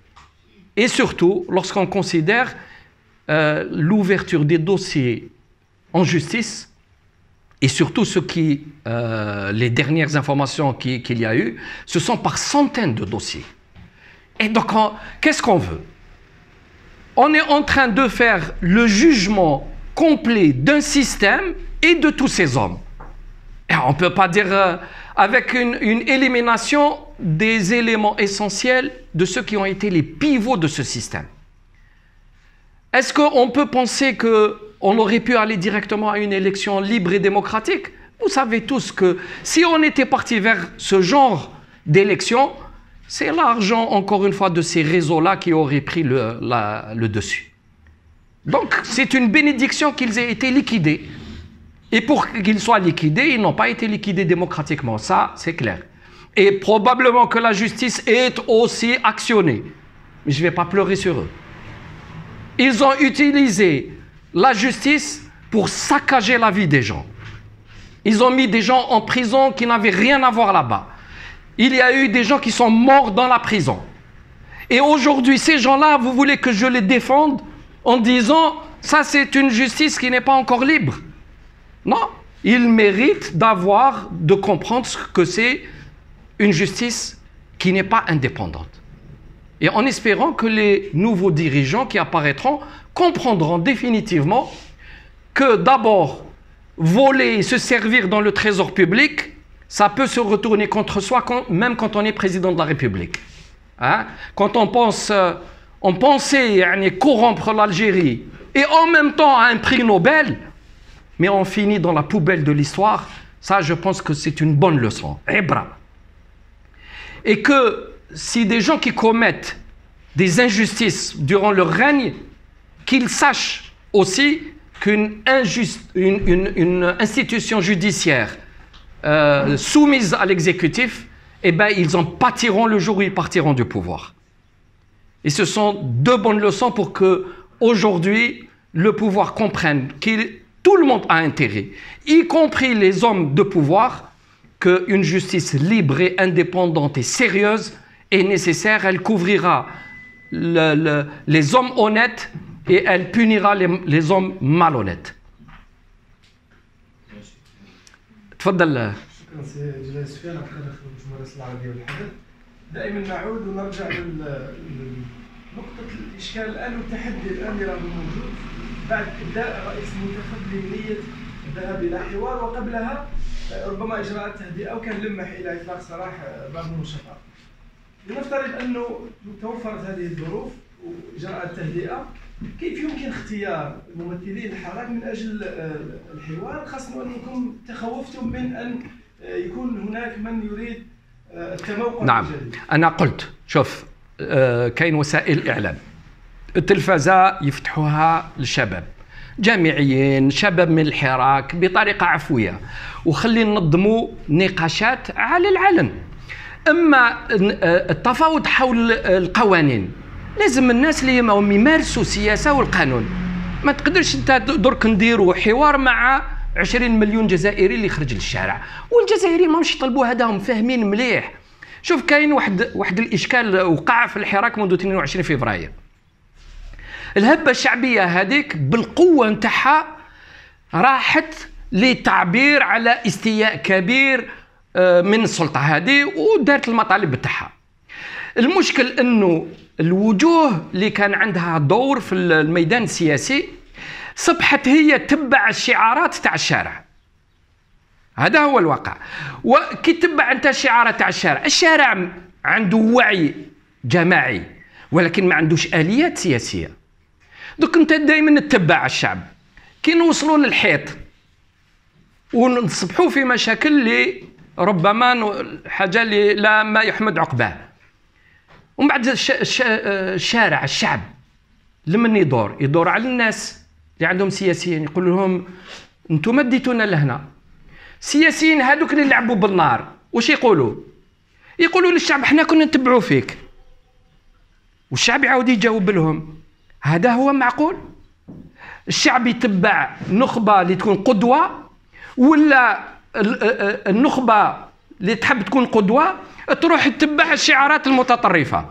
et surtout, lorsqu'on considère l'ouverture des dossiers en justice, et surtout les dernières informations qu'il y a eu, ce sont par centaines de dossiers. Et donc, qu'est-ce qu'on veut? On est en train de faire le jugement complet d'un système et de tous ces hommes. Et on ne peut pas dire avec une élimination des éléments essentiels de ceux qui ont été les pivots de ce système. Est-ce qu'on peut penser qu'on aurait pu aller directement à une élection libre et démocratique? Vous savez tous que si on était parti vers ce genre d'élection, c'est l'argent, encore une fois, de ces réseaux-là qui aurait pris le dessus. Donc, c'est une bénédiction qu'ils aient été liquidés. Et pour qu'ils soient liquidés, ils n'ont pas été liquidés démocratiquement. Ça, c'est clair. Et probablement que la justice est aussi actionnée. Mais je ne vais pas pleurer sur eux. Ils ont utilisé la justice pour saccager la vie des gens. Ils ont mis des gens en prison qui n'avaient rien à voir là-bas. Il y a eu des gens qui sont morts dans la prison. Et aujourd'hui, ces gens-là, vous voulez que je les défende en disant « ça, c'est une justice qui n'est pas encore libre ». Non, ils méritent de comprendre que c'est une justice qui n'est pas indépendante. Et en espérant que les nouveaux dirigeants qui apparaîtront comprendront définitivement que d'abord, voler et se servir dans le trésor public, ça peut se retourner contre soi, même quand on est président de la République. Hein? Quand on pensait corrompre l'Algérie et en même temps à un prix Nobel, mais on finit dans la poubelle de l'histoire, ça je pense que c'est une bonne leçon. Et que si des gens qui commettent des injustices durant leur règne, qu'ils sachent aussi qu'une institution judiciaire soumise à l'exécutif, eh ben, ils en pâtiront le jour où ils partiront du pouvoir. Et ce sont deux bonnes leçons pour que aujourd'hui le pouvoir comprenne qu'il tout le monde a intérêt, y compris les hommes de pouvoir, qu'une justice libre et indépendante et sérieuse est nécessaire. Elle couvrira les hommes honnêtes et elle punira les hommes malhonnêtes. تفضل. شكرا سي جلال سفيان على الممارسة العربية والحدث. دائما نعود ونرجع لنقطة الإشكال الآن والتحدي الآن اللي راه موجود بعد إبداء رئيس منتخب بنية الذهاب الى حوار، وقبلها ربما اجراءات تهدئه، وكان لمح الى اطلاق سراح بعض النشطاء. لنفترض انه توفرت هذه الظروف واجراءات تهدئه، كيف يمكن اختيار ممثلي الحراك من اجل الحوار، خاصه انكم تخوفتم من ان يكون هناك من يريد التموقع؟ نعم، انا قلت شوف، كاين وسائل اعلام، التلفزه يفتحوها للشباب، جامعيين، شباب من الحراك، بطريقه عفويه، وخلي ننظموا نقاشات على العلن. اما التفاوض حول القوانين، لازم الناس اللي هم يمارسوا السياسه والقانون. ما تقدرش انت درك نديروا حوار مع 20 مليون جزائري اللي خرج للشارع، والجزائريين ماهمش يطلبوا هذا، هم فاهمين مليح. شوف، كاين واحد الاشكال وقع في الحراك منذ 22 فبراير. الهبه الشعبيه هذيك بالقوه نتاعها راحت للتعبير على استياء كبير من السلطه هذه، ودارت المطالب تاعها. المشكل انه الوجوه اللي كان عندها دور في الميدان السياسي صبحت هي تتبع الشعارات تاع الشارع. هذا هو الواقع. وكي تتبع انت الشعارات تاع الشارع عنده وعي جماعي ولكن ما عندوش اليات سياسيه. دوك انت دائما تتبع الشعب، كي نوصلوا للحيط ونصبحوا في مشاكل اللي ربما حاجه اللي لا ما يحمد عقباه. ومن بعد الشارع، الشعب لمن يدور على الناس اللي عندهم سياسيين، يقول لهم انتم ديتونا لهنا. السياسيين هذوك اللي يلعبوا بالنار واش يقولوا للشعب احنا كنا نتبعوا فيك، والشعب يعاود يجاوب لهم. هذا هو معقول؟ الشعب يتبع نخبه اللي تكون قدوه، ولا النخبه اللي تحب تكون قدوه تروح تتبع الشعارات المتطرفه؟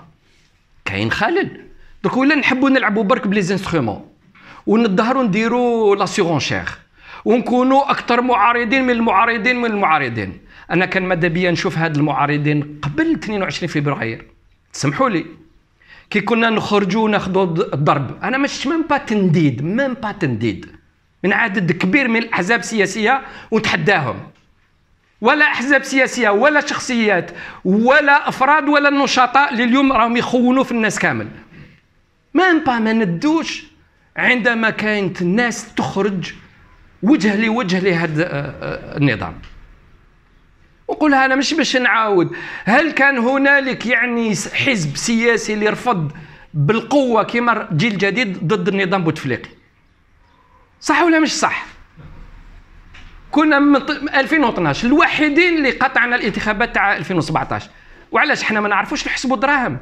كاين خلل. دوك ولا نحبوا نلعبوا برك بليزانسترومون ونظهروا نديروا لا سيغونشير ونكونوا اكثر معارضين من المعارضين. انا كان ماذا بيا نشوف هاد المعارضين قبل 22 فبراير، تسمحوا لي، كي كنا نخرجوا ناخذوا الضرب، انا مش ميم با تنديد من عدد كبير من الاحزاب السياسيه ونتحداهم، ولا احزاب سياسيه ولا شخصيات ولا افراد ولا النشطاء اللي اليوم راهم يخونوا في الناس كامل. ما ندوش عندما كانت الناس تخرج وجه لوجه لهذا النظام. وقولها انا مش باش نعاود، هل كان هنالك يعني حزب سياسي اللي رفض بالقوه كما جيل جديد ضد النظام بوتفليقي؟ صح ولا مش صح؟ كنا من 2012 الوحيدين اللي قطعنا الانتخابات تاع 2017. وعلاش؟ حنا ما نعرفوش نحسبوا دراهم،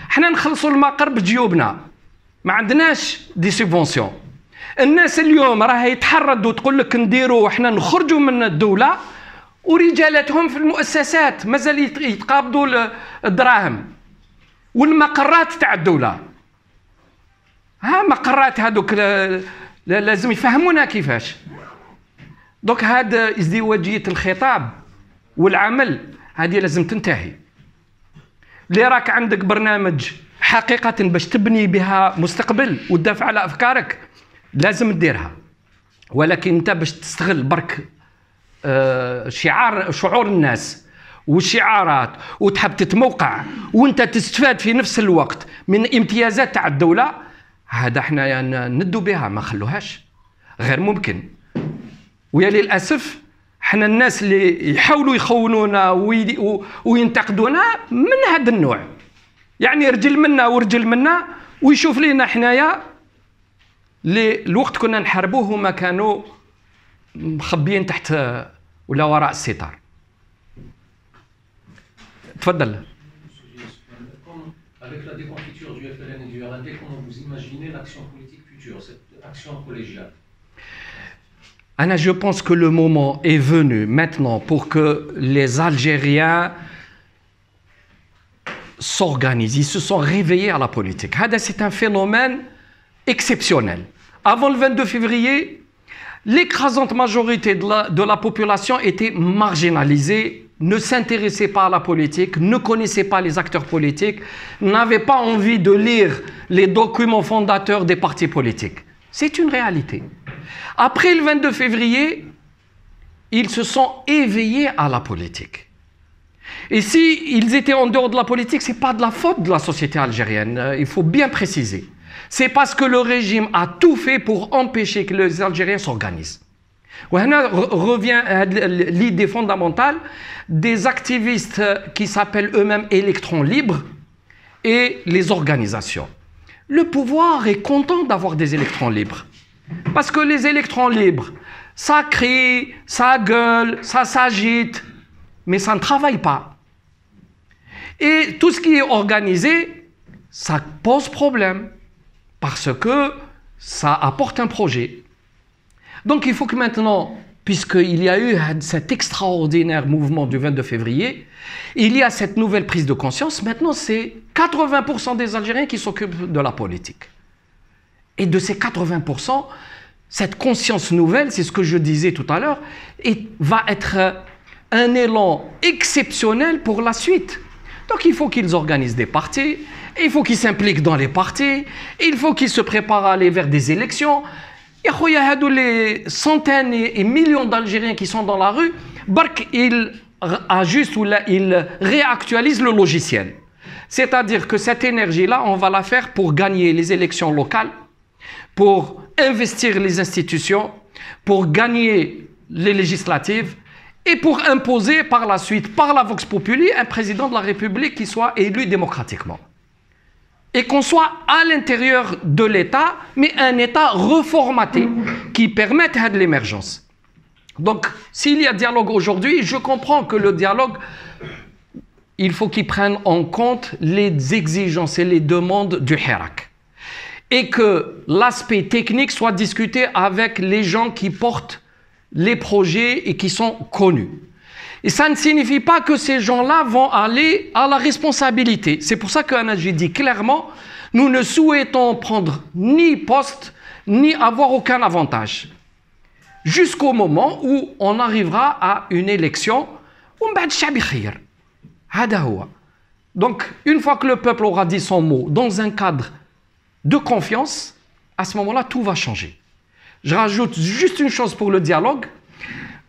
حنا نخلصوا المقر بجيوبنا، ما عندناش دي سوبونسيون. الناس اليوم راها يتحرضوا وتقول لك نديروا احنا نخرجوا من الدوله، ورجالاتهم في المؤسسات مازال يتقابضوا الدراهم والمقرات تاع الدوله. مقرات هذوك لازم يفهمونا كيفاش. دوك هذا ازدواجيه الخطاب والعمل هذه لازم تنتهي. اللي راك عندك برنامج حقيقه باش تبني بها مستقبل وتدافع على افكارك لازم تديرها، ولكن انت باش تستغل برك شعور الناس والشعارات وتحب تتموقع وانت تستفاد في نفس الوقت من امتيازات تاع الدوله، هذا احنا يعني ندوا بها، ما خلوهاش، غير ممكن. ويا للاسف احنا الناس اللي يحاولوا يخونونا وينتقدونا من هذا النوع، يعني رجل منا ورجل منا، ويشوف لينا حنايا الوقت كنا نحاربوه هما كانوا مخبيين تحت ولا وراء الستار. تفضل. Avec la déconfiture du FLN et du RND, comment vous imaginez l'action politique future, cette action collégiale? Je pense que le moment est venu maintenant pour que les Algériens s'organisent. Ils se sont réveillés à la politique. C'est un phénomène exceptionnel. Avant le 22 février, l'écrasante majorité de la population était marginalisée, ne s'intéressait pas à la politique, ne connaissait pas les acteurs politiques, n'avait pas envie de lire les documents fondateurs des partis politiques. C'est une réalité. Après le 22 février, ils se sont éveillés à la politique. Et s'ils étaient en dehors de la politique, ce n'est pas de la faute de la société algérienne, il faut bien préciser. C'est parce que le régime a tout fait pour empêcher que les Algériens s'organisent. Là revient l'idée fondamentale des activistes qui s'appellent eux-mêmes électrons libres et les organisations. Le pouvoir est content d'avoir des électrons libres. Parce que les électrons libres, ça crie, ça gueule, ça s'agite, mais ça ne travaille pas. Et tout ce qui est organisé, ça pose problème, parce que ça apporte un projet. Donc il faut que maintenant, puisqu'il y a eu cet extraordinaire mouvement du 22 février, il y a cette nouvelle prise de conscience, maintenant c'est 80% des Algériens qui s'occupent de la politique. Et de ces 80%, cette conscience nouvelle, c'est ce que je disais tout à l'heure, va être un élan exceptionnel pour la suite. Donc il faut qu'ils organisent des partis, il faut qu'ils s'impliquent dans les partis, il faut qu'ils se préparent à aller vers des élections. Il y a les centaines et millions d'Algériens qui sont dans la rue, ils ajustent ou ils réactualisent le logiciel. C'est-à-dire que cette énergie-là, on va la faire pour gagner les élections locales, pour investir les institutions, pour gagner les législatives et pour imposer par la suite, par la Vox Populi, un président de la République qui soit élu démocratiquement. Et qu'on soit à l'intérieur de l'État, mais un État reformaté qui permette de l'émergence. Donc, s'il y a dialogue aujourd'hui, je comprends que le dialogue, il faut qu'il prenne en compte les exigences et les demandes du Hirak. Et que l'aspect technique soit discuté avec les gens qui portent les projets et qui sont connus. Et ça ne signifie pas que ces gens-là vont aller à la responsabilité. C'est pour ça j'ai dit clairement, nous ne souhaitons prendre ni poste, ni avoir aucun avantage. Jusqu'au moment où on arrivera à une élection, donc, une fois que le peuple aura dit son mot dans un cadre de confiance, à ce moment-là, tout va changer. Je rajoute juste une chose pour le dialogue.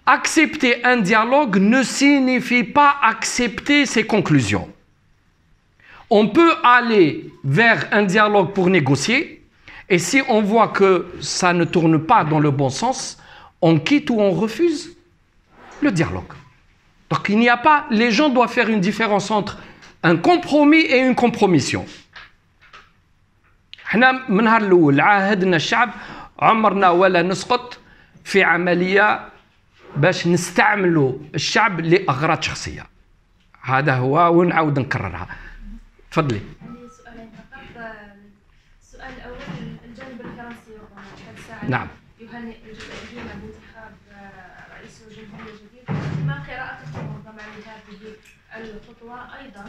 Accepter un dialogue ne signifie pas accepter ses conclusions. On peut aller vers un dialogue pour négocier, et si on voit que ça ne tourne pas dans le bon sens, on quitte ou on refuse le dialogue. Donc il n'y a pas, les gens doivent faire une différence entre un compromis et une compromission. احنا من نهار الاول عاهدنا الشعب عمرنا ولا نسقط في عمليه باش نستعملوا الشعب لاغراض شخصيه. هذا هو ونعاود نكررها. تفضلي. عندي سؤالين فقط. السؤال الاول الجانب الفرنسي ربما نعم. يهنئ الجزائريين بانتخاب رئيس جمهورية جديد. ما قراءتكم ربما لهذه الخطوة؟ ايضا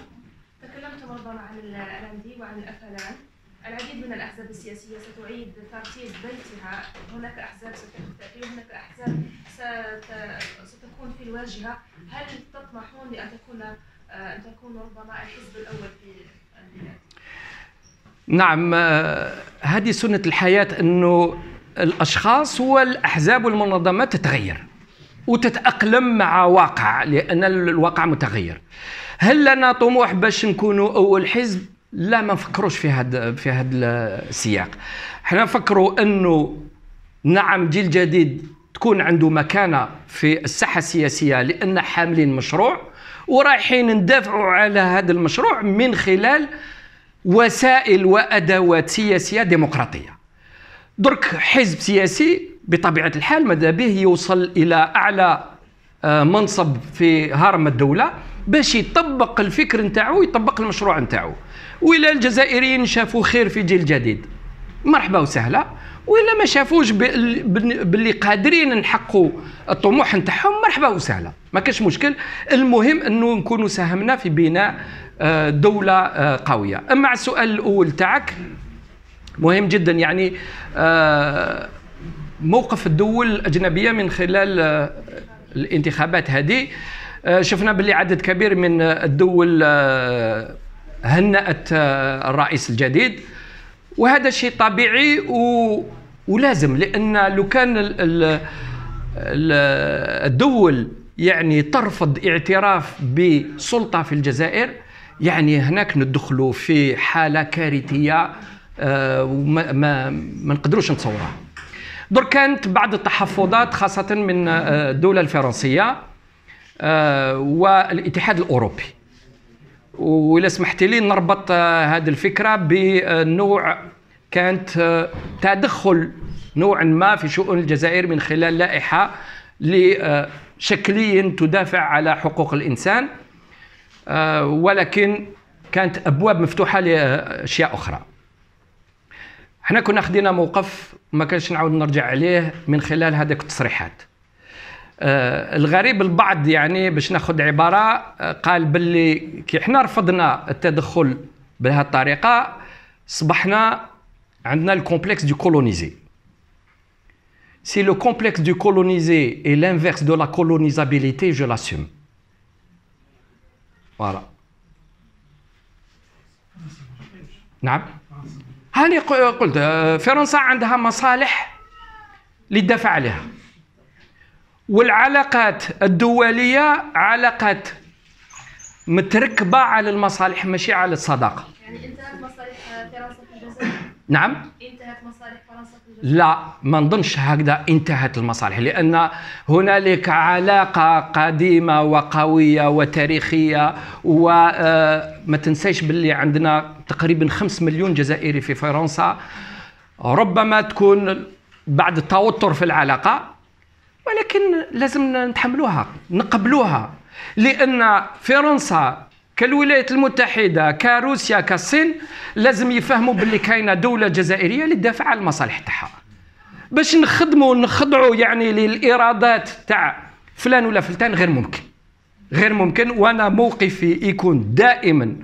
تكلمتم ربما عن الاراندي وعن الافلان. العديد من الأحزاب السياسية ستعيد ترتيب بيتها، هناك أحزاب ستختفي وهناك أحزاب ستكون في الواجهة. هل تطمحون لأن تكون ربما الحزب الأول في البلاد؟ نعم، هذه سنة الحياة، أنه الأشخاص والأحزاب والمنظمات تتغير وتتأقلم مع واقع، لأن الواقع متغير. هل لنا طموح باش نكونوا أول حزب؟ لا، ما نفكروش في هذا السياق. احنا نفكروا انه نعم جيل جديد تكون عنده مكانه في الساحه السياسيه، لان حاملين مشروع ورايحين ندافعوا على هذا المشروع من خلال وسائل وادوات سياسيه ديمقراطيه. درك حزب سياسي بطبيعه الحال ماذا به يوصل الى اعلى منصب في هرم الدوله باش يطبق الفكر نتاعو، يطبق المشروع نتاعو. وإلا الجزائريين شافوا خير في جيل جديد مرحبا وسهلا، وإلا ما شافوش باللي قادرين نحققوا الطموح نتاعهم مرحبا وسهلا، ما كاش مشكل. المهم انه نكونوا ساهمنا في بناء دولة قوية. اما على السؤال الاول تاعك مهم جدا، يعني موقف الدول الأجنبية من خلال الانتخابات هذه، شفنا باللي عدد كبير من الدول هنأت الرئيس الجديد، وهذا شيء طبيعي ولازم، لان لو كان الدول يعني ترفض اعتراف بسلطه في الجزائر، يعني هناك ندخلوا في حاله كارثيه وما نقدروش نتصورها. درك كانت بعض التحفظات خاصه من الدوله الفرنسيه والاتحاد الاوروبي، وإلا سمحتي لي نربط هذه الفكره بنوع كانت تدخل نوعا ما في شؤون الجزائر من خلال لائحه شكليا تدافع على حقوق الانسان، ولكن كانت ابواب مفتوحه لاشياء اخرى. احنا كنا خدينا موقف ما كانش نعاود نرجع عليه من خلال هذه التصريحات. الغريب البعض يعني باش ناخذ عباره قال باللي كي احنا رفضنا التدخل بهذه الطريقه صبحنا عندنا الكومبلكس دو كولونيزي. Si le complexe du colonisé est l'inverse de la colonisabilité, je l'assume. Voilà. نعم. هاني قلت فرنسا عندها مصالح للدفع عليها. والعلاقات الدولية علاقات متركبة على المصالح ماشي على الصداقة. يعني انتهت مصالح فرنسا في الجزائر؟ نعم. انتهت مصالح فرنسا في الجزائر؟ لا، ما نظنش هكذا انتهت المصالح، لأن هنالك علاقة قديمة وقوية وتاريخية، وما تنسيش باللي عندنا تقريبا 5 مليون جزائري في فرنسا. ربما تكون بعد التوتر في العلاقة، ولكن لازم نتحملوها نقبلوها، لأن فرنسا كالولايات المتحدة كروسيا كالصين لازم يفهموا باللي كاينة دولة جزائرية اللي تدافع على المصالح تاعها. باش نخضعوا يعني للإرادات تاع فلان ولا فلتان غير ممكن، غير ممكن. وأنا موقفي يكون دائما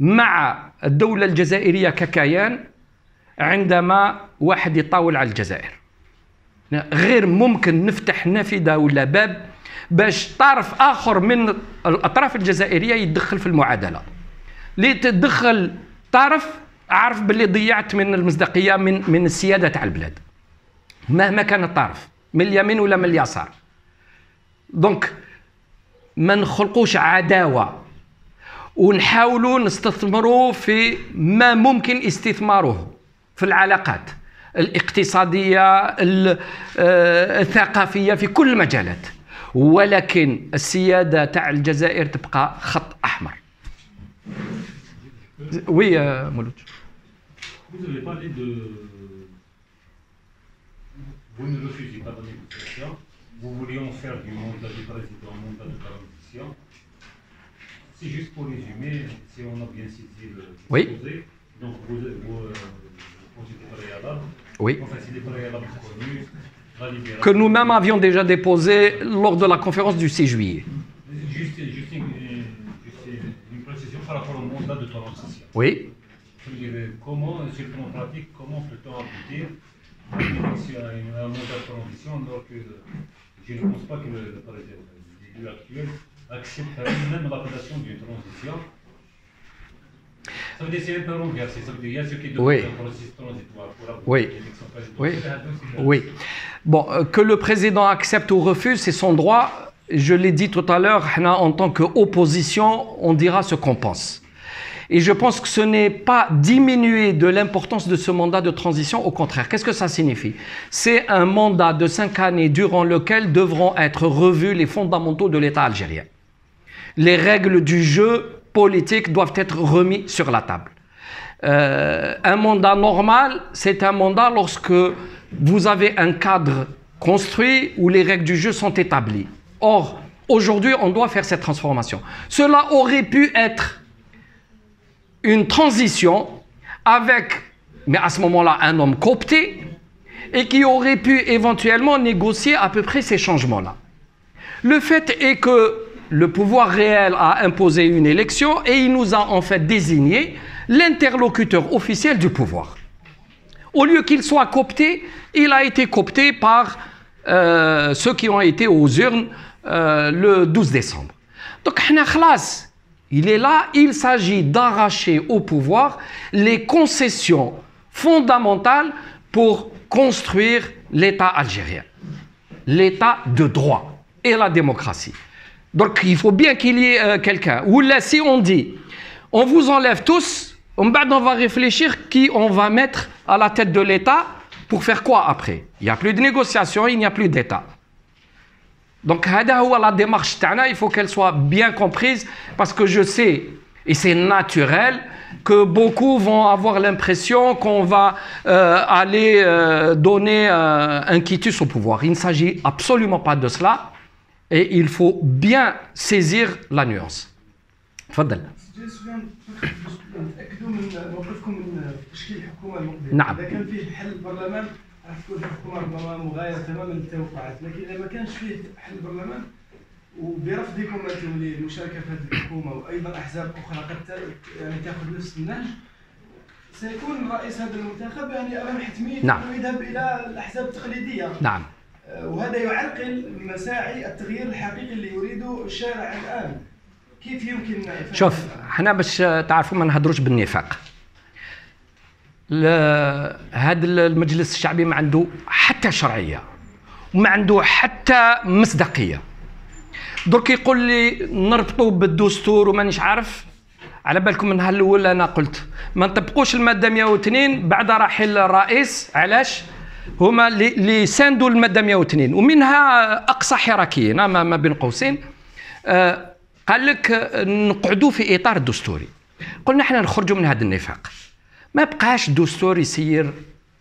مع الدولة الجزائرية ككيان عندما واحد يطاول على الجزائر. غير ممكن نفتح نافذة ولا باب باش طرف آخر من الأطراف الجزائرية يتدخل في المعادلة. اللي تدخل طرف أعرف باللي ضيعت من المصداقية من السيادة تاع البلاد، مهما كان الطرف من اليمين ولا من اليسار. دونك ما نخلقوش عداوة، ونحاولوا نستثمروا في ما ممكن استثماره في العلاقات الاقتصادية الثقافية في كل المجالات، ولكن السيادة تاع الجزائر تبقى خط أحمر. وي مولود. Vous avez parlé de... Vous ne refusez pas de négociation. Vous vouliez en faire du mandat du président un mandat de transition. C'est juste pour résumer, si on a bien saisi le projet, donc vous posez préalable. Oui. Enfin, c'est des préalables connus. Que nous-mêmes avions déjà déposé lors de la conférence du 6 juillet. Juste une précision par rapport au mandat de transition. Oui. Je veux dire, comment, sur le plan pratique, comment peut-on aboutir à un mandat de transition alors que je ne pense pas que le président l'élu actuel accepterait même l'appellation d'une transition. Ça veut dire que c'est un peu renversé. Ça veut dire qu'il y a ceux qui demandent un processus transitoire pour aboutir à l'élection présidentielle. Oui. Bon, que le président accepte ou refuse, c'est son droit. Je l'ai dit tout à l'heure, en tant qu'opposition, on dira ce qu'on pense. Et je pense que ce n'est pas diminuer de l'importance de ce mandat de transition, au contraire. Qu'est-ce que ça signifie? C'est un mandat de 5 années durant lequel devront être revus les fondamentaux de l'État algérien. Les règles du jeu politique doivent être remis sur la table. Un mandat normal, c'est un mandat lorsque vous avez un cadre construit où les règles du jeu sont établies. Or, aujourd'hui, on doit faire cette transformation. Cela aurait pu être une transition avec, mais à ce moment-là, un homme coopté et qui aurait pu éventuellement négocier à peu près ces changements-là. Le fait est que le pouvoir réel a imposé une élection et il nous a en fait désigné l'interlocuteur officiel du pouvoir. Au lieu qu'il soit coopté, il a été coopté par ceux qui ont été aux urnes le 12 décembre. Donc, il est là, il s'agit d'arracher au pouvoir les concessions fondamentales pour construire l'État algérien, l'État de droit et la démocratie. Donc il faut bien qu'il y ait quelqu'un. Ou là, si on dit, on vous enlève tous, on va réfléchir qui on va mettre à la tête de l'État pour faire quoi après. Il n'y a plus de négociation, il n'y a plus d'État. Donc la démarche tana, il faut qu'elle soit bien comprise parce que je sais, et c'est naturel, que beaucoup vont avoir l'impression qu'on va aller donner un quitus au pouvoir. Il ne s'agit absolument pas de cela et il faut bien saisir la nuance. تفضل. تأكدوا من موقفكم من تشكيل الحكومة المقبلة. نعم. إذا كان فيه حل البرلمان راح تكون الحكومة ربما مغايرة تماما للتوقعات، لكن إذا ما كانش فيه حل البرلمان وبرفضكم أنتم للمشاركة في هذه الحكومة وأيضا أحزاب أخرى قد يعني تأخذ نفس النهج، سيكون رئيس هذا المنتخب يعني أمام حتمية نعم. أنه يذهب إلى الأحزاب التقليدية. نعم. وهذا يعرقل مساعي التغيير الحقيقي اللي يريده الشارع الآن. كيف يمكن شوف احنا باش تعرفوا ما نهضروش بالنفاق. هذا المجلس الشعبي ما عنده حتى شرعيه وما عنده حتى مصداقيه. درك يقول لي نربطوا بالدستور ومانيش عارف. على بالكم من نهار الاول انا قلت ما نطبقوش الماده 102 بعد رحيل الرئيس. علاش؟ هما اللي ساندوا الماده 102 ومنها اقصى حركيين ما بين قوسين. قال لك نقعدوا في اطار الدستوري. قلنا احنا نخرجوا من هذا النفاق. ما بقاش دستور يسير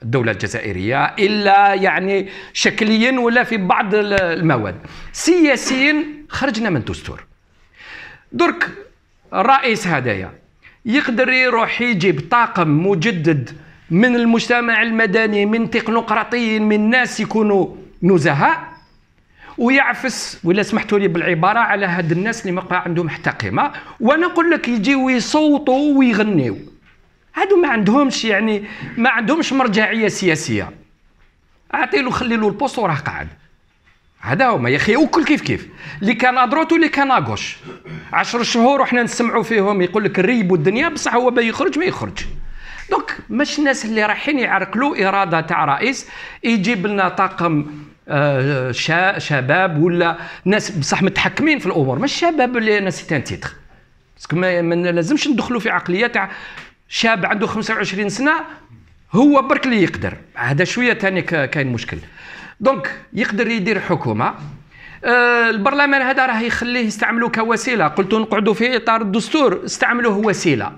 الدوله الجزائريه الا يعني شكليا ولا في بعض المواد. سياسيا خرجنا من الدستور. درك الرئيس هدايا يقدر يروح يجيب طاقم مجدد من المجتمع المدني، من تكنوقراطيين، من ناس يكونوا نزهاء، ويعفس ولا سمحتوا لي بالعباره على هاد الناس اللي ما بقى عندهم حتى قيمه. وانا نقول لك يجيو يصوتوا ويغنيوا. هادو ما عندهمش يعني ما عندهمش مرجعيه سياسيه. اعطي له خلي له البوست وراه قاعد. هذا هما يا اخي وكل كيف اللي كان ادروت واللي كان اغوش. 10 شهور وحنا نسمعوا فيهم يقول لك ريبوا الدنيا بصح هو با يخرج ما يخرج. دونك مش الناس اللي رايحين يعرقلوا اراده تاع رئيس يجيب لنا طاقم شباب ولا ناس بصح متحكمين في الامور. مش شباب اللي نسيت تيتر باسكو ما لازمش ندخلوا في عقليه تاع شاب عنده 25 سنه هو برك اللي يقدر. هذا شويه ثاني كاين مشكل. دونك يقدر يدير حكومه. البرلمان هذا راه يخليه يستعملوه كوسيله. قلتوا نقعدوا في اطار الدستور، استعملوه وسيله.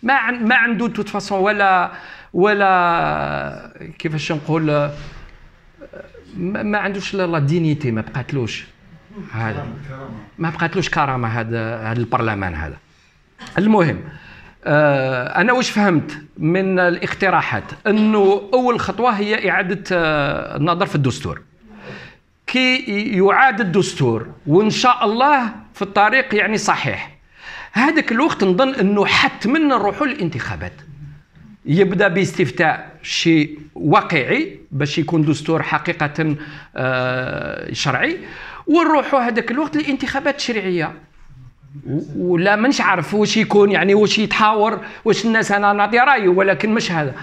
ما عنده توت فاصون ولا كيفاش نقول ما عندوش لا دينيتي. ما بقاتلوش هذا، ما بقاتلوش كرامه هذا البرلمان هذا. المهم انا واش فهمت من الاقتراحات انه اول خطوه هي اعاده النظر في الدستور. كي يعاد الدستور وان شاء الله في الطريق يعني صحيح. هذاك الوقت نظن انه حتما نروحوا للانتخابات. يبدا باستفتاء شيء واقعي باش يكون دستور حقيقه شرعي، ونروحوا هذاك الوقت لانتخابات تشريعيه. ولا مانيش عارف واش يكون يعني واش يتحاور واش الناس انا نعطي رايي، ولكن مش هذا.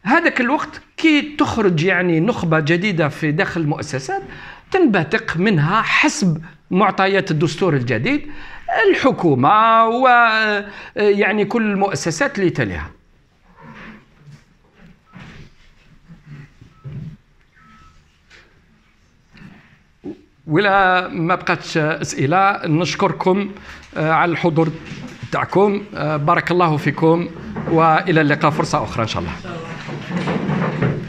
هذاك الوقت كي تخرج يعني نخبه جديده في داخل المؤسسات تنبثق منها حسب معطيات الدستور الجديد الحكومه ويعني كل المؤسسات اللي تليها. ولا ما بقاتش اسئله نشكركم على الحضور تاعكم. بارك الله فيكم والى اللقاء فرصه اخرى ان شاء الله.